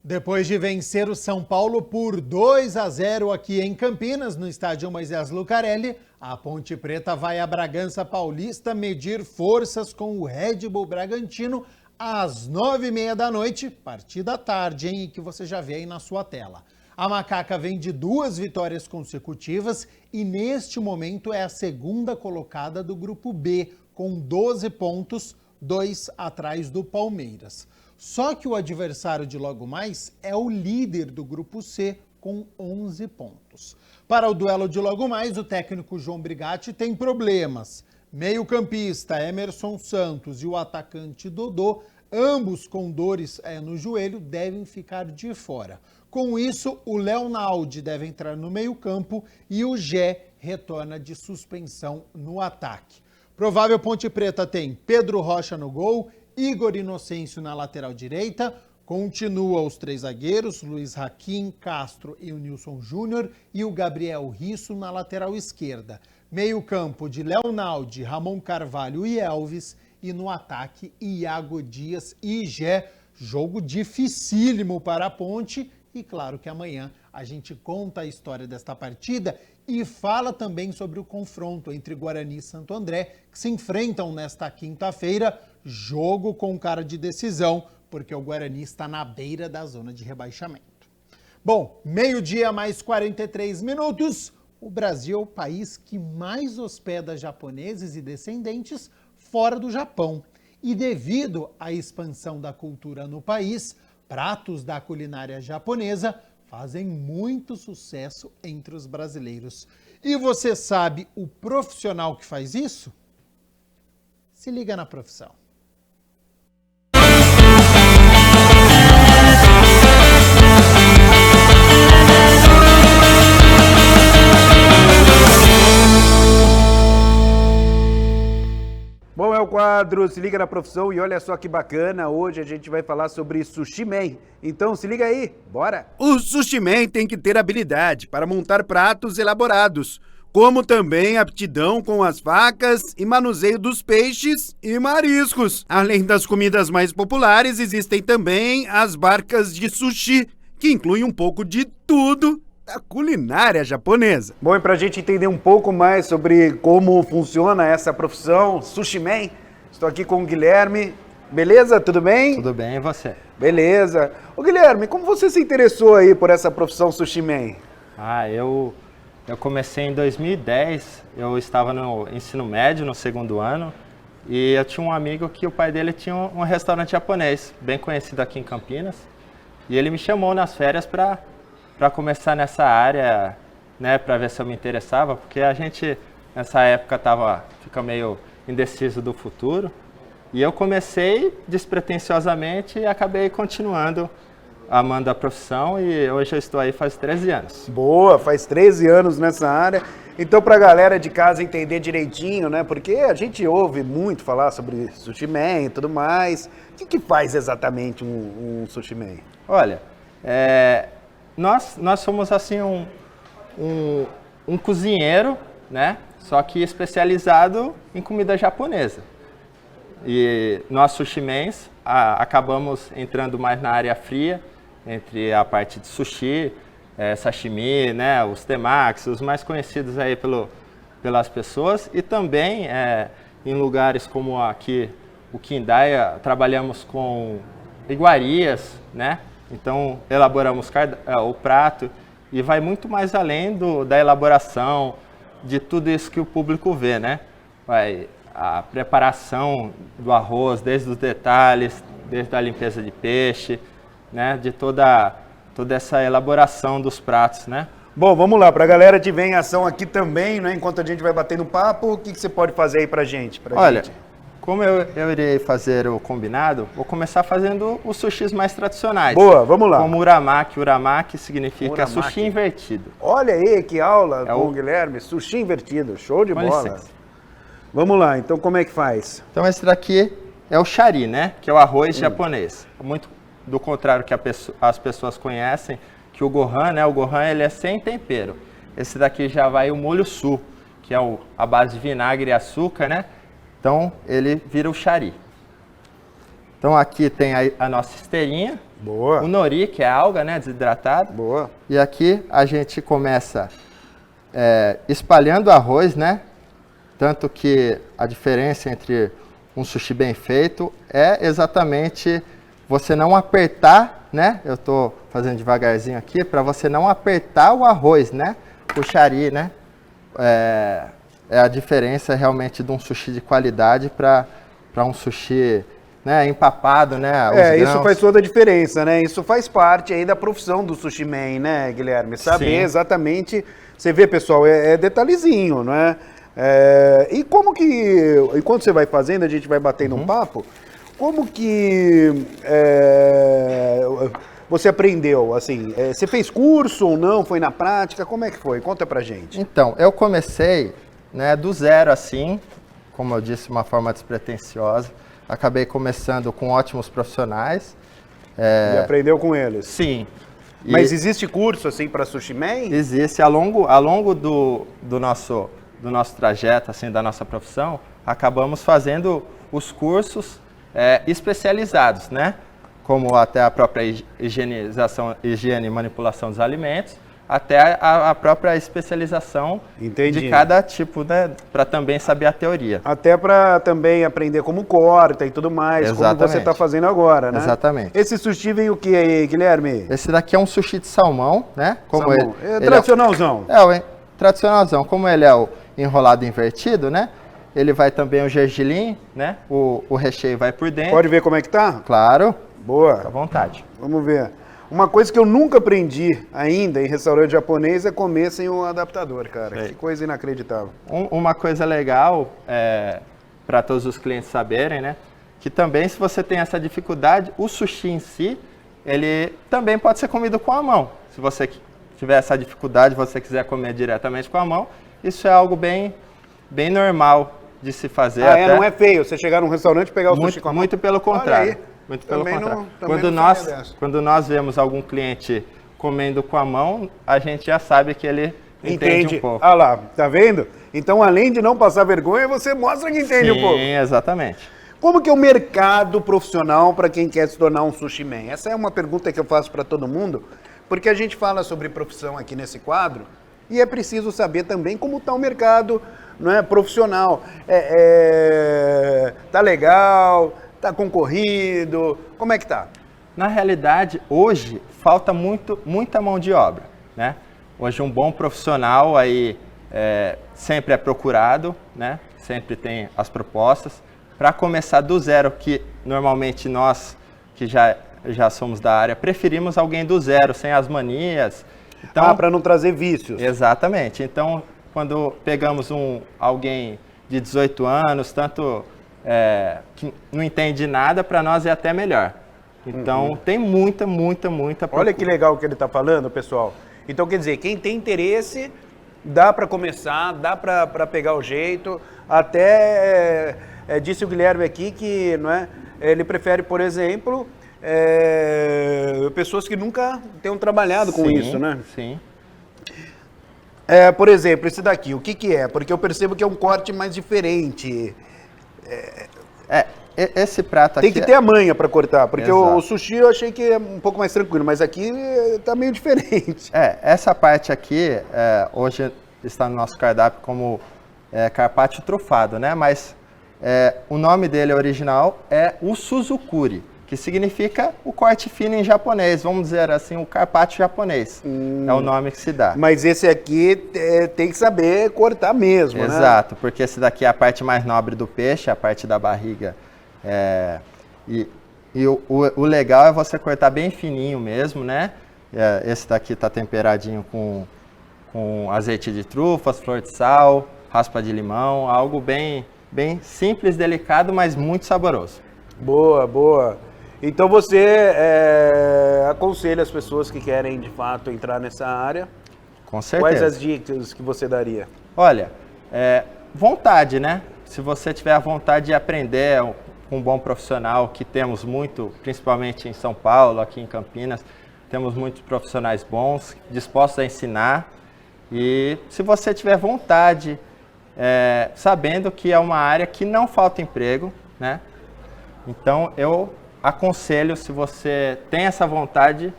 Speaker 1: Depois de vencer o São Paulo por 2-0 aqui em Campinas, no estádio Moisés Lucarelli, a Ponte Preta vai a Bragança Paulista medir forças com o Red Bull Bragantino às 9h30 da noite, partida à tarde, hein, que você já vê aí na sua tela. A Macaca vem de 2 vitórias consecutivas e neste momento é a segunda colocada do Grupo B, com 12 pontos, 2 atrás do Palmeiras. Só que o adversário de logo mais é o líder do Grupo C, com 11 pontos. Para o duelo de logo mais, o técnico João Brigatti tem problemas. Meio-campista Emerson Santos e o atacante Dodô, ambos com dores no joelho, devem ficar de fora. Com isso, o Leonaldi deve entrar no meio-campo e o Gé retorna de suspensão no ataque. Provável Ponte Preta tem Pedro Rocha no gol, Igor Inocêncio na lateral direita, continua os 3 zagueiros, Luiz Raquim, Castro e o Nilson Júnior e o Gabriel Risso na lateral esquerda. Meio campo de Leonaldi, Ramon Carvalho e Elvis e no ataque Iago Dias e Gé. Jogo dificílimo para a Ponte e claro que amanhã a gente conta a história desta partida e fala também sobre o confronto entre Guarani e Santo André, que se enfrentam nesta quinta-feira, jogo com cara de decisão, porque o Guarani está na beira da zona de rebaixamento. Bom, meio-dia mais 43 minutos, o Brasil é o país que mais hospeda japoneses e descendentes fora do Japão. E devido à expansão da cultura no país, pratos da culinária japonesa fazem muito sucesso entre os brasileiros. E você sabe o profissional que faz isso? Se liga na profissão.
Speaker 18: Bom, é o quadro Se Liga na Profissão e olha só que bacana, hoje a gente vai falar sobre Sushi Man. Então se liga aí, bora! O Sushi Man tem que ter habilidade para montar pratos elaborados, como também aptidão com as facas e manuseio dos peixes e mariscos. Além das comidas mais populares, existem também as barcas de sushi, que incluem um pouco de tudo da culinária japonesa. Bom, e pra gente entender um pouco mais sobre como funciona essa profissão, Sushi Man, estou aqui com o Guilherme. Beleza? Tudo bem?
Speaker 21: Tudo bem, e você?
Speaker 18: Beleza. Ô Guilherme, como você se interessou aí por essa profissão Sushi Man?
Speaker 21: Eu comecei em 2010, eu estava no ensino médio, no 2º ano, e eu tinha um amigo que o pai dele tinha um restaurante japonês, bem conhecido aqui em Campinas, e ele me chamou nas férias para começar nessa área, né, para ver se eu me interessava, porque a gente nessa época fica meio indeciso do futuro. E eu comecei despretensiosamente e acabei continuando amando a profissão e hoje eu estou aí faz 13 anos.
Speaker 18: Boa, faz 13 anos nessa área. Então, para a galera de casa entender direitinho, né, porque a gente ouve muito falar sobre Sushi Man e tudo mais. O que faz exatamente um Sushi Man?
Speaker 21: Olha, nós somos assim um cozinheiro, né? Só que especializado em comida japonesa. E nós sushimens acabamos entrando mais na área fria, entre a parte de sushi, sashimi, né? Os temaki, os mais conhecidos aí pelas pessoas. E também em lugares como aqui o Kindai, trabalhamos com iguarias, né? Então, elaboramos o prato e vai muito mais além da elaboração, de tudo isso que o público vê, né? a preparação do arroz, desde os detalhes, desde a limpeza de peixe, né, de toda essa elaboração dos pratos, né?
Speaker 18: Bom, vamos lá, para a galera te ver em ação aqui também, né? Enquanto a gente vai batendo papo, o que você pode fazer aí pra gente?
Speaker 21: Olha, como eu irei fazer o combinado, vou começar fazendo os sushis mais tradicionais.
Speaker 18: Boa, vamos lá.
Speaker 21: Como uramaki. Uramaki significa
Speaker 18: Uramaki.
Speaker 21: sushi invertido.
Speaker 18: Olha aí, que aula com o Guilherme, sushi invertido, show de bola.
Speaker 21: Licença.
Speaker 18: Vamos lá, então como é que faz?
Speaker 21: Então esse daqui é o shari, né? Que é o arroz japonês. Muito do contrário que as pessoas conhecem, que o gohan, né? O gohan ele é sem tempero. Esse daqui já vai o molho su, que é a base de vinagre e açúcar, né? Então ele vira o shari. Então aqui tem a nossa esteirinha.
Speaker 18: Boa.
Speaker 21: O nori, que é a alga, né? Desidratada.
Speaker 18: Boa.
Speaker 21: E aqui a gente começa espalhando o arroz, né? Tanto que a diferença entre um sushi bem feito é exatamente você não apertar, né? Eu estou fazendo devagarzinho aqui, para você não apertar o arroz, né? O shari, né? É a diferença realmente de um sushi de qualidade para um sushi, né, empapado, né?
Speaker 18: Isso faz toda a diferença, né? Isso faz parte aí da profissão do sushi man, né, Guilherme? Saber
Speaker 21: Sim.
Speaker 18: exatamente, você vê, pessoal, é detalhezinho, não é? E como que, enquanto você vai fazendo, a gente vai batendo um papo, como que você aprendeu, assim, você fez curso ou não, foi na prática, como é que foi? Conta pra gente.
Speaker 21: Então, eu comecei, né, do zero assim, como eu disse, uma forma despretensiosa, acabei começando com ótimos profissionais.
Speaker 18: E aprendeu com eles?
Speaker 21: Sim.
Speaker 18: Mas existe curso, assim, para sushi man?
Speaker 21: Existe, ao longo do nosso trajeto, assim, da nossa profissão, acabamos fazendo os cursos especializados, né? Como até a própria higiene e manipulação dos alimentos, até a própria especialização de cada tipo, né? Para também saber a teoria.
Speaker 18: Até para também aprender como corta e tudo mais,
Speaker 21: Exatamente.
Speaker 18: como você está fazendo agora, né?
Speaker 21: Exatamente.
Speaker 18: Esse sushi vem o que aí, Guilherme?
Speaker 21: Esse daqui é um sushi de salmão, né? Como
Speaker 18: salmão.
Speaker 21: Ele
Speaker 18: Tradicionalzão.
Speaker 21: o tradicionalzão. Como ele é o enrolado invertido, né? Ele vai também o gergelim, né? O recheio vai por dentro.
Speaker 18: Pode ver como é que tá?
Speaker 21: Claro.
Speaker 18: Boa.
Speaker 21: Fica à vontade.
Speaker 18: Vamos ver. Uma coisa que eu nunca aprendi ainda em restaurante japonês é comer sem um adaptador, cara. Que coisa inacreditável.
Speaker 21: Uma coisa legal para todos os clientes saberem, né? Que também, se você tem essa dificuldade, o sushi em si, ele também pode ser comido com a mão. Se você tiver essa dificuldade, você quiser comer diretamente com a mão, isso é algo bem normal de se fazer.
Speaker 18: Não é feio você chegar num restaurante e pegar o sushi com a mão?
Speaker 21: Muito pelo contrário. Muito pelo contrário. Quando nós vemos algum cliente comendo com a mão, a gente já sabe que ele entende um pouco.
Speaker 18: Ah lá, tá vendo? Então, além de não passar vergonha, você mostra que entende um pouco.
Speaker 21: Sim, exatamente.
Speaker 18: Como que é o mercado profissional para quem quer se tornar um sushi man? Essa é uma pergunta que eu faço para todo mundo, porque a gente fala sobre profissão aqui nesse quadro e é preciso saber também como está o mercado, não é, profissional. Tá legal? Tá concorrido? Como é que tá?
Speaker 21: Na realidade, hoje, falta muita mão de obra, né? Hoje, um bom profissional aí sempre é procurado, né? Sempre tem as propostas. Para começar do zero, que normalmente nós, que já somos da área, preferimos alguém do zero, sem as manias. Então,
Speaker 18: para não trazer vícios.
Speaker 21: Exatamente. Então, quando pegamos alguém de 18 anos, tanto... que não entende nada, para nós é até melhor. Então, tem muita procura.
Speaker 18: Olha que legal o que ele está falando, pessoal. Então, quer dizer, quem tem interesse, dá para começar, dá para pegar o jeito. Até disse o Guilherme aqui que não é, ele prefere, por exemplo, pessoas que nunca tenham trabalhado com isso, né?
Speaker 21: Sim.
Speaker 18: Por exemplo, esse daqui, o que é? Porque eu percebo que é um corte mais diferente.
Speaker 21: Esse prato aqui...
Speaker 18: Tem que ter a manha para cortar, porque o sushi eu achei que é um pouco mais tranquilo, mas aqui tá meio diferente.
Speaker 21: Essa parte aqui, hoje está no nosso cardápio como carpaccio trufado, né? Mas o nome dele original é o Suzukuri, que significa o corte fino em japonês, vamos dizer assim, o carpaccio japonês, é o nome que se dá.
Speaker 18: Mas esse aqui tem que saber cortar mesmo,
Speaker 21: Exato, porque esse daqui é a parte mais nobre do peixe, a parte da barriga. O legal é você cortar bem fininho mesmo, né? Esse daqui tá temperadinho com azeite de trufas, flor de sal, raspa de limão, algo bem simples, delicado, mas muito saboroso.
Speaker 18: Boa, boa. Então você aconselha as pessoas que querem de fato entrar nessa área?
Speaker 21: Com certeza.
Speaker 18: Quais as dicas que você daria?
Speaker 21: Olha, vontade, né? Se você tiver a vontade de aprender com um bom profissional, que temos muito, principalmente em São Paulo, aqui em Campinas, temos muitos profissionais bons, dispostos a ensinar. E se você tiver vontade, sabendo que é uma área que não falta emprego, né? Então eu aconselho, se você tem essa vontade,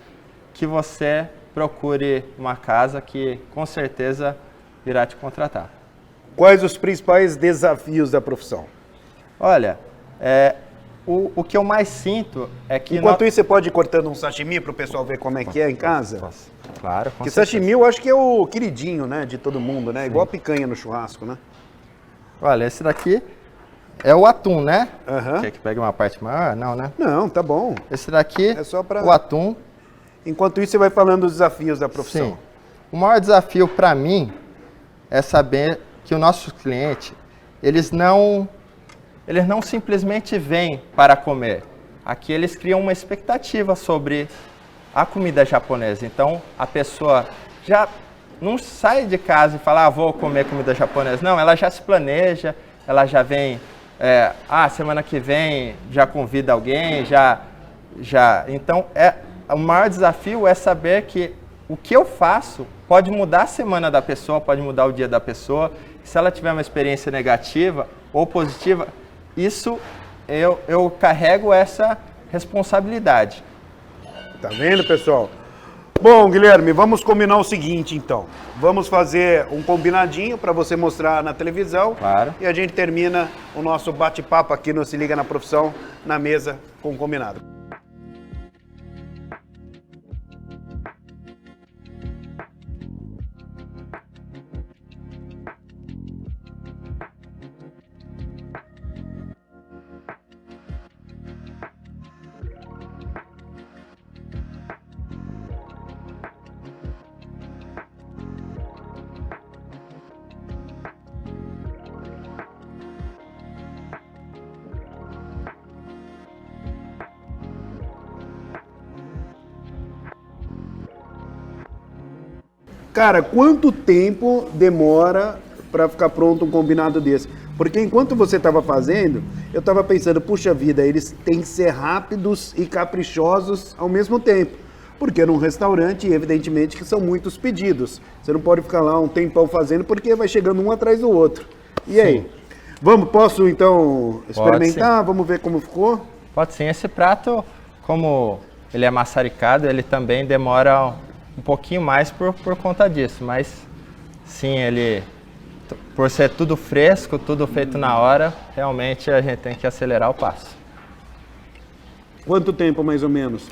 Speaker 21: que você procure uma casa que com certeza irá te contratar.
Speaker 18: Quais os principais desafios da profissão?
Speaker 21: Olha, o que eu mais sinto é que...
Speaker 18: Enquanto isso, você pode ir cortando um sashimi para o pessoal ver como é que é em casa?
Speaker 21: Posso. Claro, com
Speaker 18: Porque
Speaker 21: certeza.
Speaker 18: sashimi eu acho que é o queridinho, né, de todo mundo, né? Sim. Igual a picanha no churrasco, né?
Speaker 21: Olha, esse daqui é o atum, né?
Speaker 18: Uhum.
Speaker 21: Quer que pegue uma parte maior? Não, né?
Speaker 18: Não, tá bom.
Speaker 21: Esse daqui
Speaker 18: é só para
Speaker 21: o atum.
Speaker 18: Enquanto isso, você vai falando dos desafios da profissão.
Speaker 21: Sim. O maior desafio para mim é saber que o nosso cliente, eles não simplesmente vêm para comer. Aqui eles criam uma expectativa sobre a comida japonesa. Então, a pessoa já não sai de casa e fala, vou comer comida japonesa. Não, ela já se planeja, ela já vem, semana que vem já convida alguém, Então, o maior desafio é saber que o que eu faço pode mudar a semana da pessoa, pode mudar o dia da pessoa. Se ela tiver uma experiência negativa ou positiva, isso eu carrego essa responsabilidade.
Speaker 18: Tá vendo, pessoal? Bom, Guilherme, vamos combinar o seguinte, então. Vamos fazer um combinadinho para você mostrar na televisão.
Speaker 21: Claro.
Speaker 18: E a gente termina o nosso bate-papo aqui no Se Liga na Profissão, na mesa com o combinado. Cara, quanto tempo demora para ficar pronto um combinado desse? Porque enquanto você estava fazendo, eu estava pensando, puxa vida, eles têm que ser rápidos e caprichosos ao mesmo tempo. Porque num restaurante, evidentemente, que são muitos pedidos. Você não pode ficar lá um tempão fazendo, porque vai chegando um atrás do outro. E aí? Posso então experimentar? Vamos ver como ficou?
Speaker 21: Pode sim. Esse prato, como ele é maçaricado, ele também demora um pouquinho mais por conta disso, mas sim, ele, por ser tudo fresco, tudo feito na hora, realmente a gente tem que acelerar o passo.
Speaker 18: Quanto tempo mais ou menos?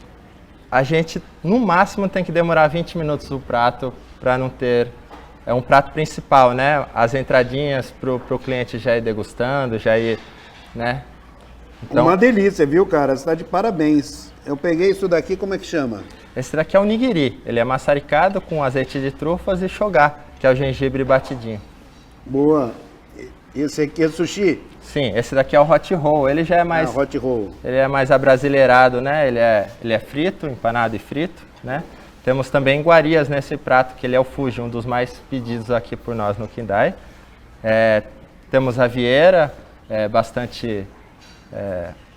Speaker 21: A gente, no máximo, tem que demorar 20 minutos o prato para não ter... É um prato principal, né? As entradinhas para o cliente já ir degustando, já ir, né?
Speaker 18: Então, uma delícia, viu, cara? Você está de parabéns. Eu peguei isso daqui, como é que chama?
Speaker 21: Esse daqui é o nigiri. Ele é maçaricado com azeite de trufas e shoga, que é o gengibre batidinho.
Speaker 18: Boa. Esse aqui é sushi?
Speaker 21: Sim, esse daqui é o hot roll. Ele já é mais...
Speaker 18: hot roll.
Speaker 21: Ele é mais abrasileirado, né? Ele é frito, empanado e frito, né? Temos também iguarias nesse prato, que ele é o fuji, um dos mais pedidos aqui por nós no Kindai. Temos a vieira, bastante...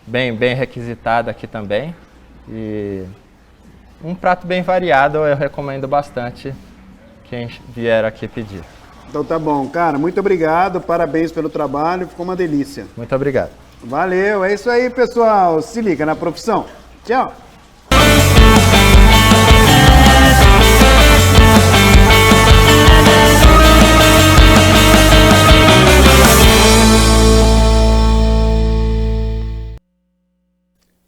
Speaker 21: bem requisitada aqui também. E um prato bem variado, eu recomendo bastante quem vier aqui pedir.
Speaker 18: Então tá bom, cara, muito obrigado, parabéns pelo trabalho, ficou uma delícia.
Speaker 21: Muito obrigado.
Speaker 18: Valeu, é isso aí, pessoal, se liga na profissão. Tchau.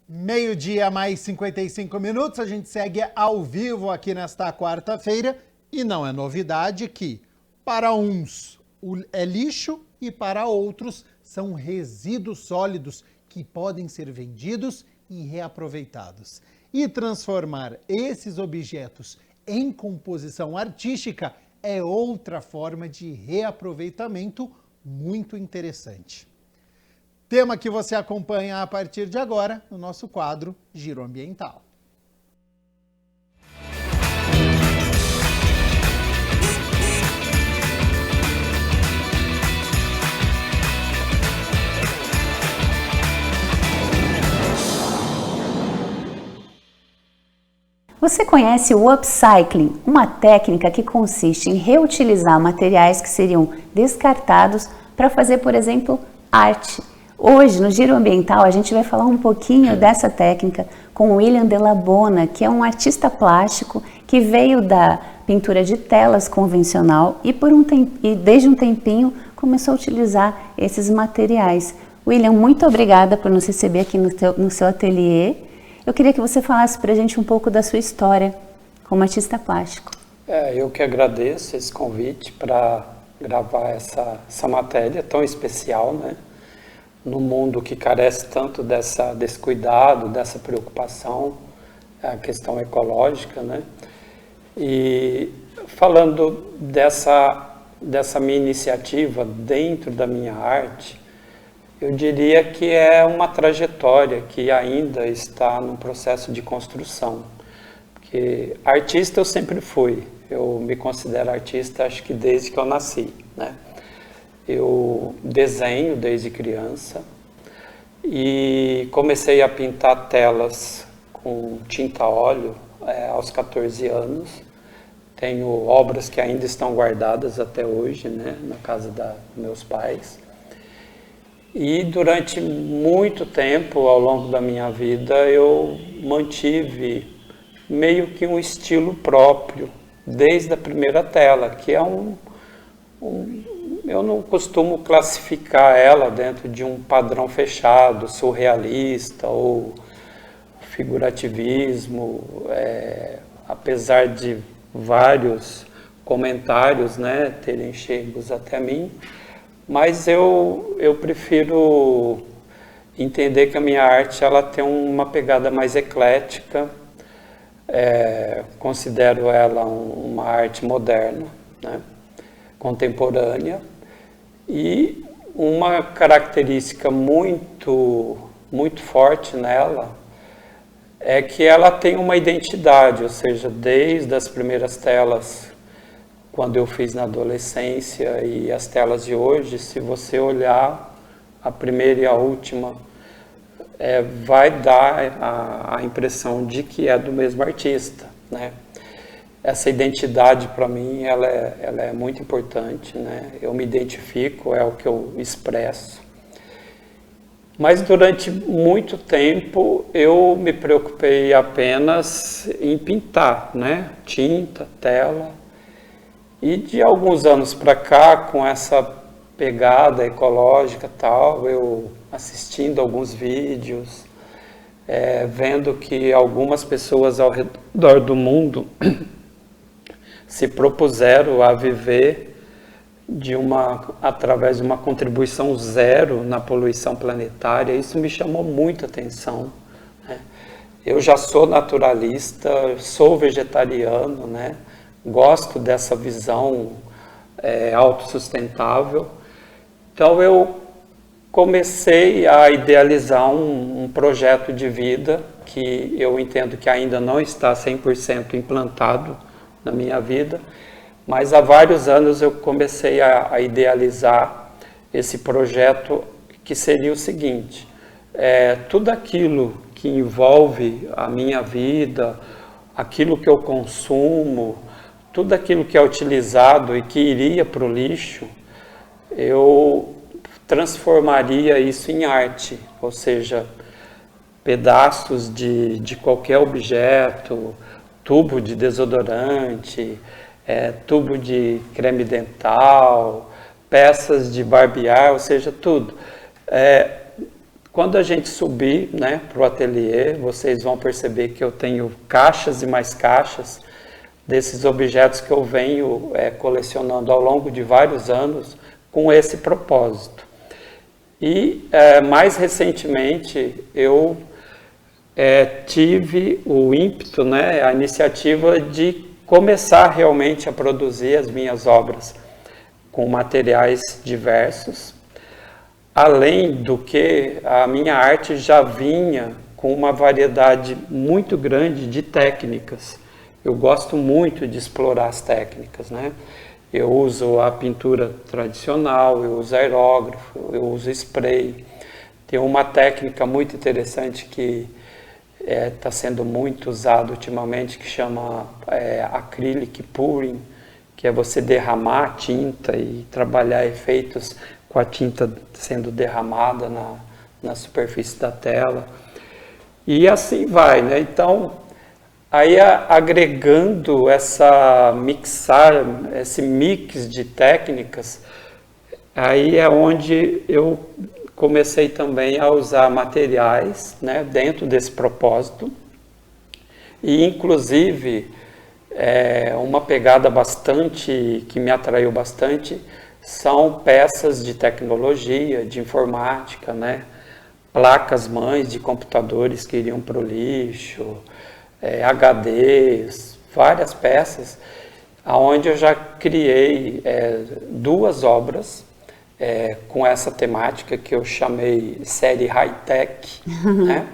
Speaker 1: Meio-dia mais 55 minutos, a gente segue ao vivo aqui nesta quarta-feira e não é novidade que para uns é lixo e para outros são resíduos sólidos que podem ser vendidos e reaproveitados. E transformar esses objetos em composição artística é outra forma de reaproveitamento muito interessante. Tema que você acompanha a partir de agora no nosso quadro Giro Ambiental.
Speaker 4: Você conhece o upcycling, uma técnica que consiste em reutilizar materiais que seriam descartados para fazer, por exemplo, arte. Hoje, no Giro Ambiental, a gente vai falar um pouquinho dessa técnica com o William Della Bona, que é um artista plástico que veio da pintura de telas convencional e desde um tempinho começou a utilizar esses materiais. William, muito obrigada por nos receber aqui no seu ateliê. Eu queria que você falasse para a gente um pouco da sua história como artista plástico.
Speaker 3: Eu que agradeço esse convite para gravar essa matéria tão especial, né? No mundo que carece tanto desse cuidado, dessa preocupação, a questão ecológica, né? E falando dessa minha iniciativa dentro da minha arte, eu diria que é uma trajetória que ainda está num processo de construção. Porque artista eu sempre fui, eu me considero artista acho que desde que eu nasci, né? Eu desenho desde criança e comecei a pintar telas com tinta a óleo aos 14 anos. Tenho obras que ainda estão guardadas até hoje, né, na casa dos meus pais. E durante muito tempo, ao longo da minha vida, eu mantive meio que um estilo próprio, desde a primeira tela, que é eu não costumo classificar ela dentro de um padrão fechado, surrealista ou figurativismo, apesar de vários comentários, né, terem chegado até mim, mas eu prefiro entender que a minha arte ela tem uma pegada mais eclética, considero ela uma arte moderna, né, contemporânea, e uma característica muito forte nela é que ela tem uma identidade, ou seja, desde as primeiras telas, quando eu fiz na adolescência, e as telas de hoje, se você olhar a primeira e a última, vai dar a impressão de que é do mesmo artista, né? Essa identidade, para mim, ela é muito importante, né? Eu me identifico, é o que eu expresso. Mas durante muito tempo eu me preocupei apenas em pintar, né? Tinta, tela. E de alguns anos para cá, com essa pegada ecológica e tal, eu assistindo alguns vídeos, vendo que algumas pessoas ao redor do mundo se propuseram a viver através de uma contribuição zero na poluição planetária. Isso me chamou muita atenção, né? Eu já sou naturalista, sou vegetariano, né? Gosto dessa visão autossustentável. Então eu comecei a idealizar um projeto de vida que eu entendo que ainda não está 100% implantado na minha vida, mas há vários anos eu comecei a idealizar esse projeto, que seria o seguinte: tudo aquilo que envolve a minha vida, aquilo que eu consumo, tudo aquilo que é utilizado e que iria para o lixo, eu transformaria isso em arte, ou seja, pedaços de qualquer objeto, tubo de desodorante, tubo de creme dental, peças de barbear, ou seja, tudo. Quando a gente subir, né, para o ateliê, vocês vão perceber que eu tenho caixas e mais caixas desses objetos que eu venho colecionando ao longo de vários anos com esse propósito. E mais recentemente eu tive o ímpeto, né, a iniciativa de começar realmente a produzir as minhas obras com materiais diversos, além do que a minha arte já vinha com uma variedade muito grande de técnicas. Eu gosto muito de explorar as técnicas, né? Eu uso a pintura tradicional, eu uso aerógrafo, eu uso spray. Tem uma técnica muito interessante que está sendo muito usada ultimamente, que chama acrylic pouring, que é você derramar a tinta e trabalhar efeitos com a tinta sendo derramada na superfície da tela. E assim vai, né? Então, aí agregando esse mix de técnicas, aí é onde eu comecei também a usar materiais, né, dentro desse propósito. E inclusive, uma pegada que me atraiu bastante, são peças de tecnologia, de informática, né? Placas-mães de computadores que iriam para o lixo, HDs, várias peças, onde eu já criei 2 obras com essa temática que eu chamei série high-tech, né?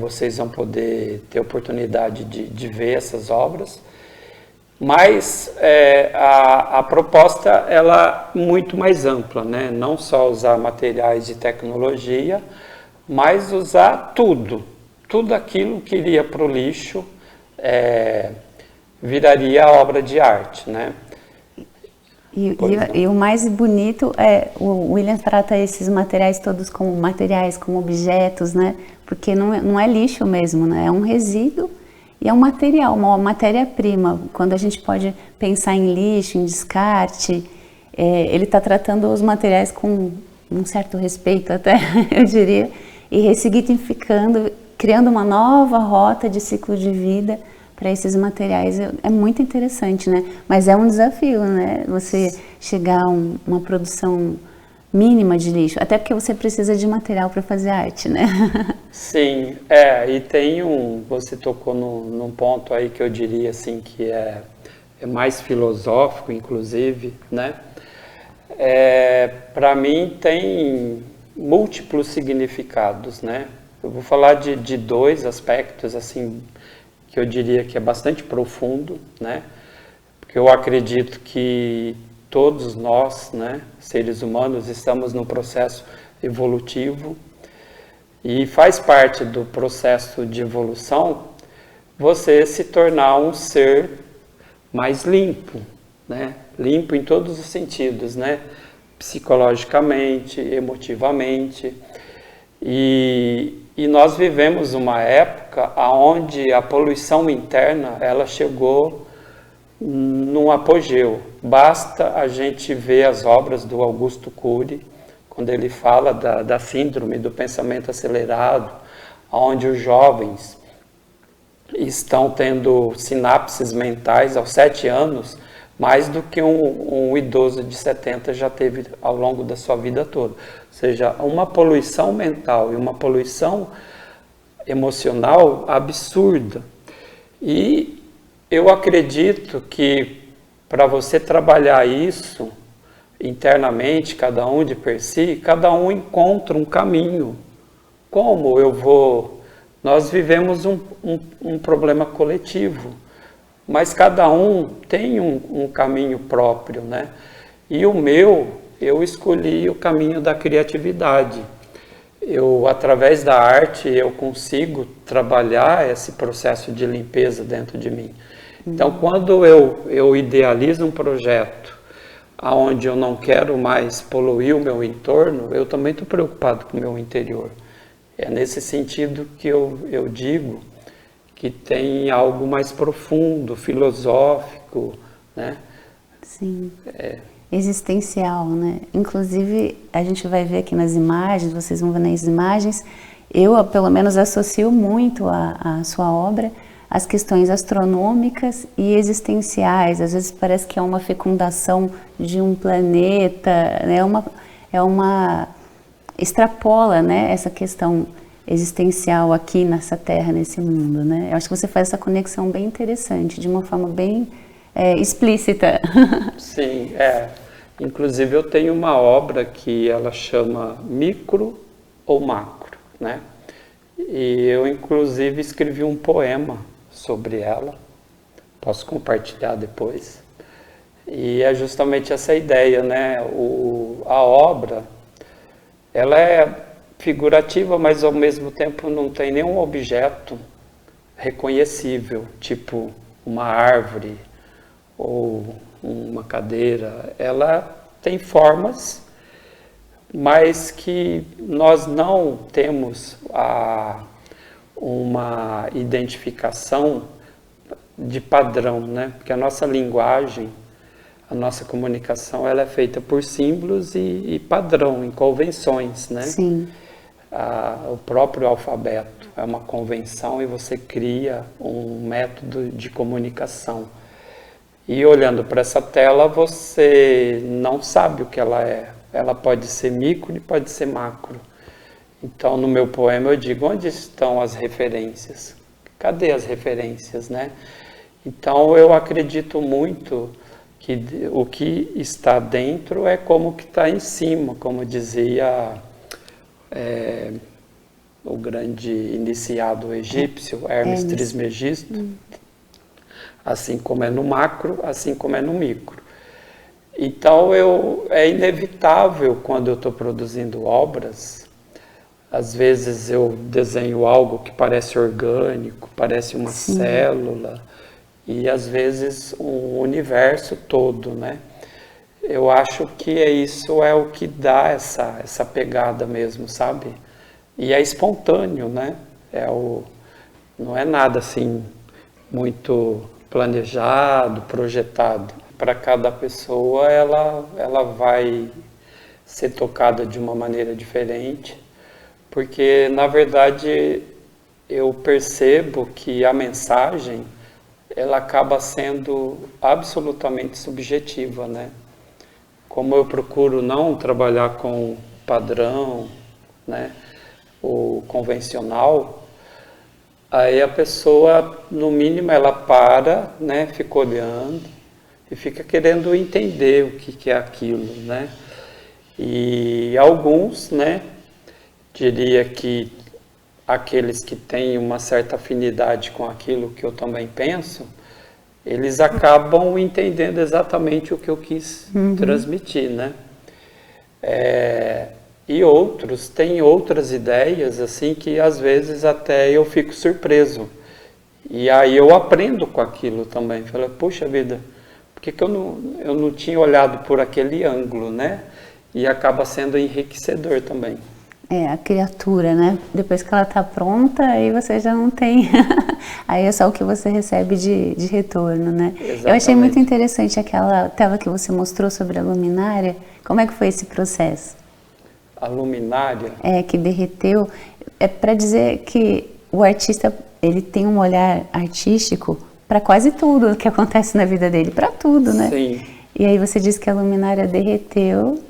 Speaker 3: Vocês vão poder ter oportunidade de ver essas obras. Mas a proposta ela é muito mais ampla, né? Não só usar materiais de tecnologia, mas usar tudo aquilo que iria para o lixo viraria obra de arte, né?
Speaker 5: E o mais bonito o William trata esses materiais todos como materiais, como objetos, né? Porque não é lixo mesmo, né? É um resíduo. E é um material, uma matéria-prima. Quando a gente pode pensar em lixo, em descarte, ele está tratando os materiais com um certo respeito até, eu diria, e ressignificando, criando uma nova rota de ciclo de vida para esses materiais. É muito interessante, né? Mas é um desafio, né? Você chegar a uma produção mínima de lixo, até porque você precisa de material para fazer arte, né?
Speaker 3: Sim, e tem você tocou num ponto aí que eu diria assim que é mais filosófico, inclusive, né? Para mim tem múltiplos significados, né? Eu vou falar de 2 aspectos assim que eu diria que é bastante profundo, né? Porque eu acredito que todos nós, né, seres humanos, estamos num processo evolutivo e faz parte do processo de evolução você se tornar um ser mais limpo, né? Limpo em todos os sentidos, né? Psicologicamente, emotivamente. E nós vivemos uma época onde a poluição interna ela chegou num apogeu. Basta a gente ver as obras do Augusto Cury, quando ele fala da síndrome do pensamento acelerado, onde os jovens estão tendo sinapses mentais aos 7 anos, mais do que um idoso de 70 já teve ao longo da sua vida toda. Ou seja, uma poluição mental e uma poluição emocional absurda. E eu acredito que para você trabalhar isso internamente, cada um de per si, cada um encontra um caminho. Como eu vou... Nós vivemos um problema coletivo, mas cada um tem um caminho próprio, né? E eu escolhi o caminho da criatividade. Através da arte, eu consigo trabalhar esse processo de limpeza dentro de mim. Então, quando eu idealizo um projeto onde eu não quero mais poluir o meu entorno, eu também estou preocupado com o meu interior. É nesse sentido que eu digo que tem algo mais profundo, filosófico, né?
Speaker 5: Sim. existencial, né? Inclusive, a gente vai ver aqui nas imagens, vocês vão ver nas imagens, eu, pelo menos, associo muito a sua obra às questões astronômicas e existenciais. Às vezes parece que é uma fecundação de um planeta, né? Extrapola, né, essa questão existencial aqui nessa Terra, nesse mundo, né? Eu acho que você faz essa conexão bem interessante, de uma forma bem explícita.
Speaker 3: Sim, Inclusive eu tenho uma obra que ela chama Micro ou Macro, né? E eu inclusive escrevi um poema sobre ela, posso compartilhar depois. E é justamente essa ideia, né? A obra, ela é figurativa, mas ao mesmo tempo não tem nenhum objeto reconhecível, tipo uma árvore ou uma cadeira. Ela tem formas, mas que nós não temos uma identificação de padrão, né? Porque a nossa linguagem, a nossa comunicação, ela é feita por símbolos e padrão, em convenções, né?
Speaker 5: Sim.
Speaker 3: O próprio alfabeto é uma convenção e você cria um método de comunicação. E olhando para essa tela, você não sabe o que ela é. Ela pode ser micro e pode ser macro. Então, no meu poema eu digo, onde estão as referências? Cadê as referências, né? Então, eu acredito muito que o que está dentro é como que está em cima, como dizia o grande iniciado egípcio, Hermes Trismegisto. Assim como é no macro, assim como é no micro. Então, é inevitável, quando eu estou produzindo obras, às vezes eu desenho algo que parece orgânico, parece uma célula, e às vezes um universo todo, né? Eu acho que isso é o que dá essa pegada mesmo, sabe? E é espontâneo, né? Não é nada assim muito planejado, projetado. Para cada pessoa, ela vai ser tocada de uma maneira diferente, porque, na verdade, eu percebo que a mensagem, ela acaba sendo absolutamente subjetiva, né? Como eu procuro não trabalhar com padrão, né, o convencional, aí a pessoa, no mínimo, ela para, né, fica olhando e fica querendo entender o que é aquilo, né? E alguns, né, diria que aqueles que têm uma certa afinidade com aquilo que eu também penso, eles acabam entendendo exatamente o que eu quis transmitir, né? E outros têm outras ideias, assim, que às vezes até eu fico surpreso. E aí eu aprendo com aquilo também. Falo, puxa vida, por que eu não tinha olhado por aquele ângulo, né? E acaba sendo enriquecedor também.
Speaker 5: A criatura, né? Depois que ela está pronta, aí você já não tem... aí é só o que você recebe de retorno, né? Exatamente. Eu achei muito interessante aquela tela que você mostrou sobre a luminária. Como é que foi esse processo?
Speaker 3: A luminária?
Speaker 5: Que derreteu. É para dizer que o artista, ele tem um olhar artístico para quase tudo que acontece na vida dele, para tudo, né?
Speaker 3: Sim.
Speaker 5: E aí você disse que a luminária derreteu.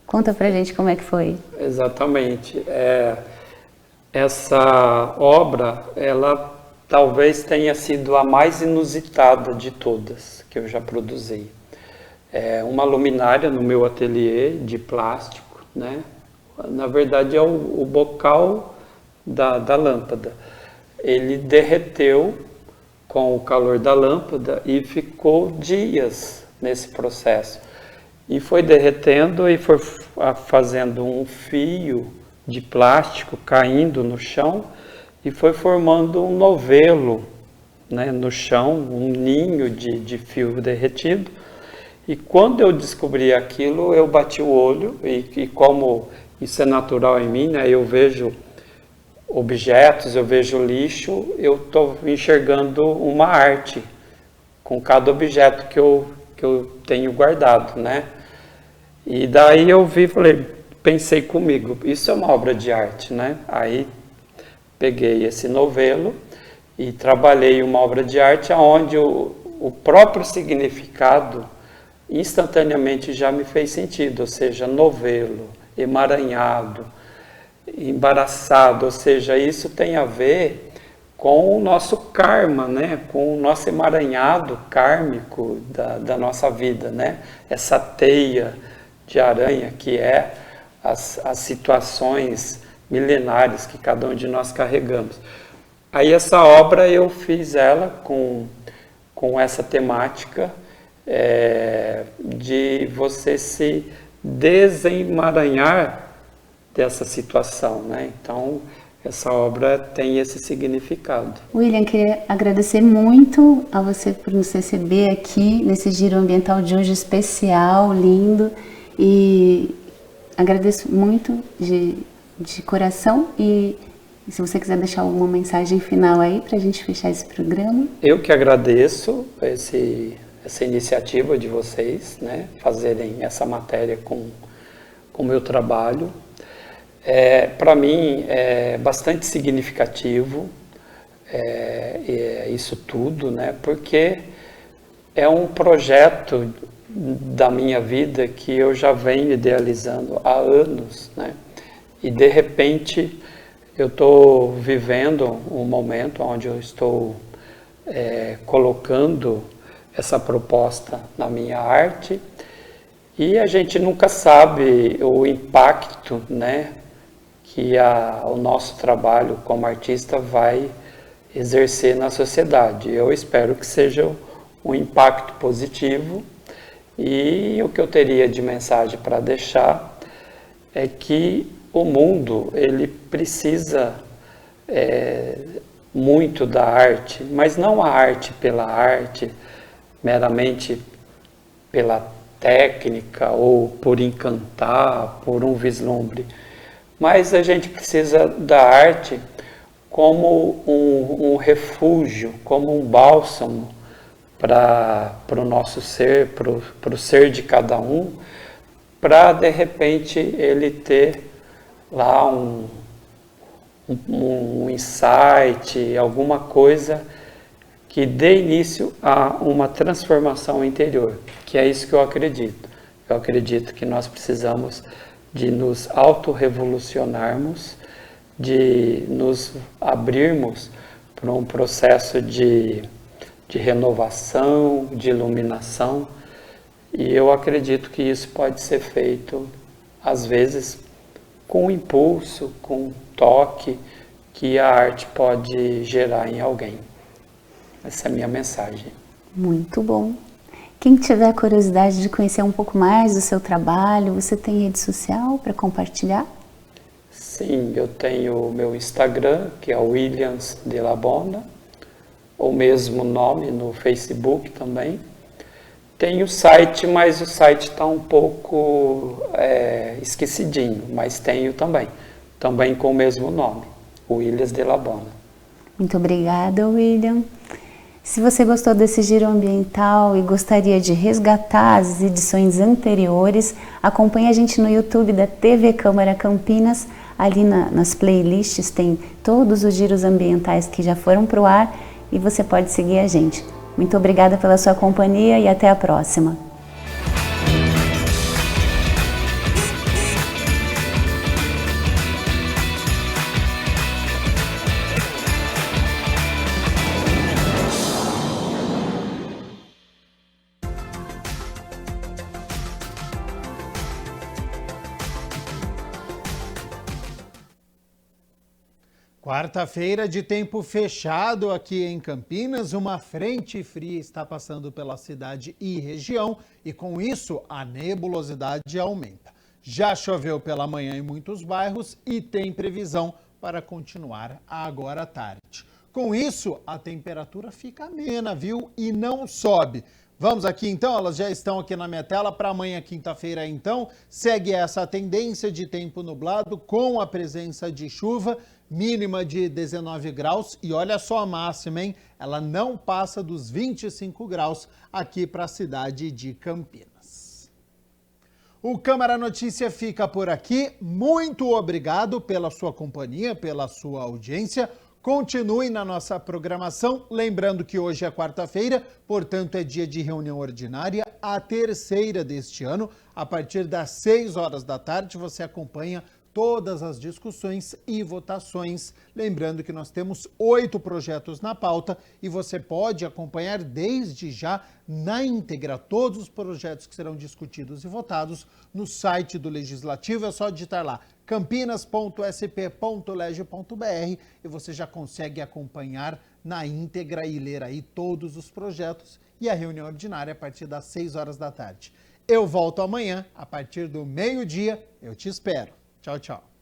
Speaker 5: Conta pra gente como é que foi.
Speaker 3: Exatamente. Essa obra, ela talvez tenha sido a mais inusitada de todas que eu já produzi. É uma luminária no meu ateliê de plástico, né? Na verdade é o bocal da lâmpada. Ele derreteu com o calor da lâmpada e ficou dias nesse processo. E foi derretendo e foi fazendo um fio de plástico caindo no chão e foi formando um novelo, né, no chão, um ninho de fio derretido. E quando eu descobri aquilo, eu bati o olho e como isso é natural em mim, né, eu vejo objetos, eu vejo lixo, eu estou enxergando uma arte com cada objeto que eu tenho guardado, né? E daí eu vi, pensei comigo, isso é uma obra de arte, né? Aí peguei esse novelo e trabalhei uma obra de arte onde o próprio significado instantaneamente já me fez sentido, ou seja, novelo, emaranhado, embaraçado, ou seja, isso tem a ver com o nosso karma, né? Com o nosso emaranhado kármico da nossa vida, né? Essa teia de aranha que é as situações milenares que cada um de nós carregamos. Aí essa obra eu fiz ela com essa temática de você se desemaranhar dessa situação, né? Então, essa obra tem esse significado.
Speaker 5: William, queria agradecer muito a você por nos receber aqui nesse giro ambiental de hoje especial, lindo, e agradeço muito de coração. E se você quiser deixar alguma mensagem final aí para a gente fechar esse programa.
Speaker 3: Eu que agradeço essa iniciativa de vocês, né, fazerem essa matéria com o meu trabalho. Para mim é bastante significativo isso tudo, né, porque é um projeto da minha vida que eu já venho idealizando há anos, né, e de repente eu estou vivendo um momento onde eu estou colocando essa proposta na minha arte e a gente nunca sabe o impacto, né, que o nosso trabalho como artista vai exercer na sociedade. Eu espero que seja um impacto positivo e o que eu teria de mensagem para deixar é que o mundo ele precisa muito da arte, mas não a arte pela arte, meramente pela técnica ou por encantar, por um vislumbre. Mas a gente precisa da arte como um refúgio, como um bálsamo para o nosso ser, para o ser de cada um, para de repente ele ter lá um insight, alguma coisa que dê início a uma transformação interior, que é isso que eu acredito. Eu acredito que nós precisamos de nos autorrevolucionarmos, de nos abrirmos para um processo de renovação, de iluminação, e eu acredito que isso pode ser feito, às vezes, com impulso, com toque que a arte pode gerar em alguém. Essa é a minha mensagem.
Speaker 5: Muito bom. Quem tiver curiosidade de conhecer um pouco mais do seu trabalho, você tem rede social para compartilhar?
Speaker 3: Sim, eu tenho o meu Instagram, que é Williams de La Bona, o mesmo nome no Facebook também. Tem o site, mas o site está um pouco esquecidinho, mas tenho também com o mesmo nome, Williams de La Bona.
Speaker 5: Muito obrigada, William. Se você gostou desse giro ambiental e gostaria de resgatar as edições anteriores, acompanhe a gente no YouTube da TV Câmara Campinas. Ali nas playlists tem todos os giros ambientais que já foram para o ar e você pode seguir a gente. Muito obrigada pela sua companhia e até a próxima.
Speaker 1: Quarta-feira de tempo fechado aqui em Campinas, uma frente fria está passando pela cidade e região e com isso a nebulosidade aumenta. Já choveu pela manhã em muitos bairros e tem previsão para continuar agora à tarde. Com isso a temperatura fica amena, viu? E não sobe. Vamos aqui então, elas já estão aqui na minha tela para amanhã, quinta-feira então. Segue essa tendência de tempo nublado com a presença de chuva, mínima de 19 graus e olha só a máxima, hein? Ela não passa dos 25 graus aqui para a cidade de Campinas. O Câmara Notícia fica por aqui. Muito obrigado pela sua companhia, pela sua audiência. Continue na nossa programação. Lembrando que hoje é quarta-feira, portanto é dia de reunião ordinária, a terceira deste ano. A partir das 6 horas da tarde você acompanha todas as discussões e votações. Lembrando que nós temos 8 projetos na pauta e você pode acompanhar desde já na íntegra todos os projetos que serão discutidos e votados no site do Legislativo. É só digitar lá campinas.sp.leg.br e você já consegue acompanhar na íntegra e ler aí todos os projetos e a reunião ordinária a partir das 6 horas da tarde. Eu volto amanhã, a partir do meio-dia. Eu te espero. Tchau, tchau.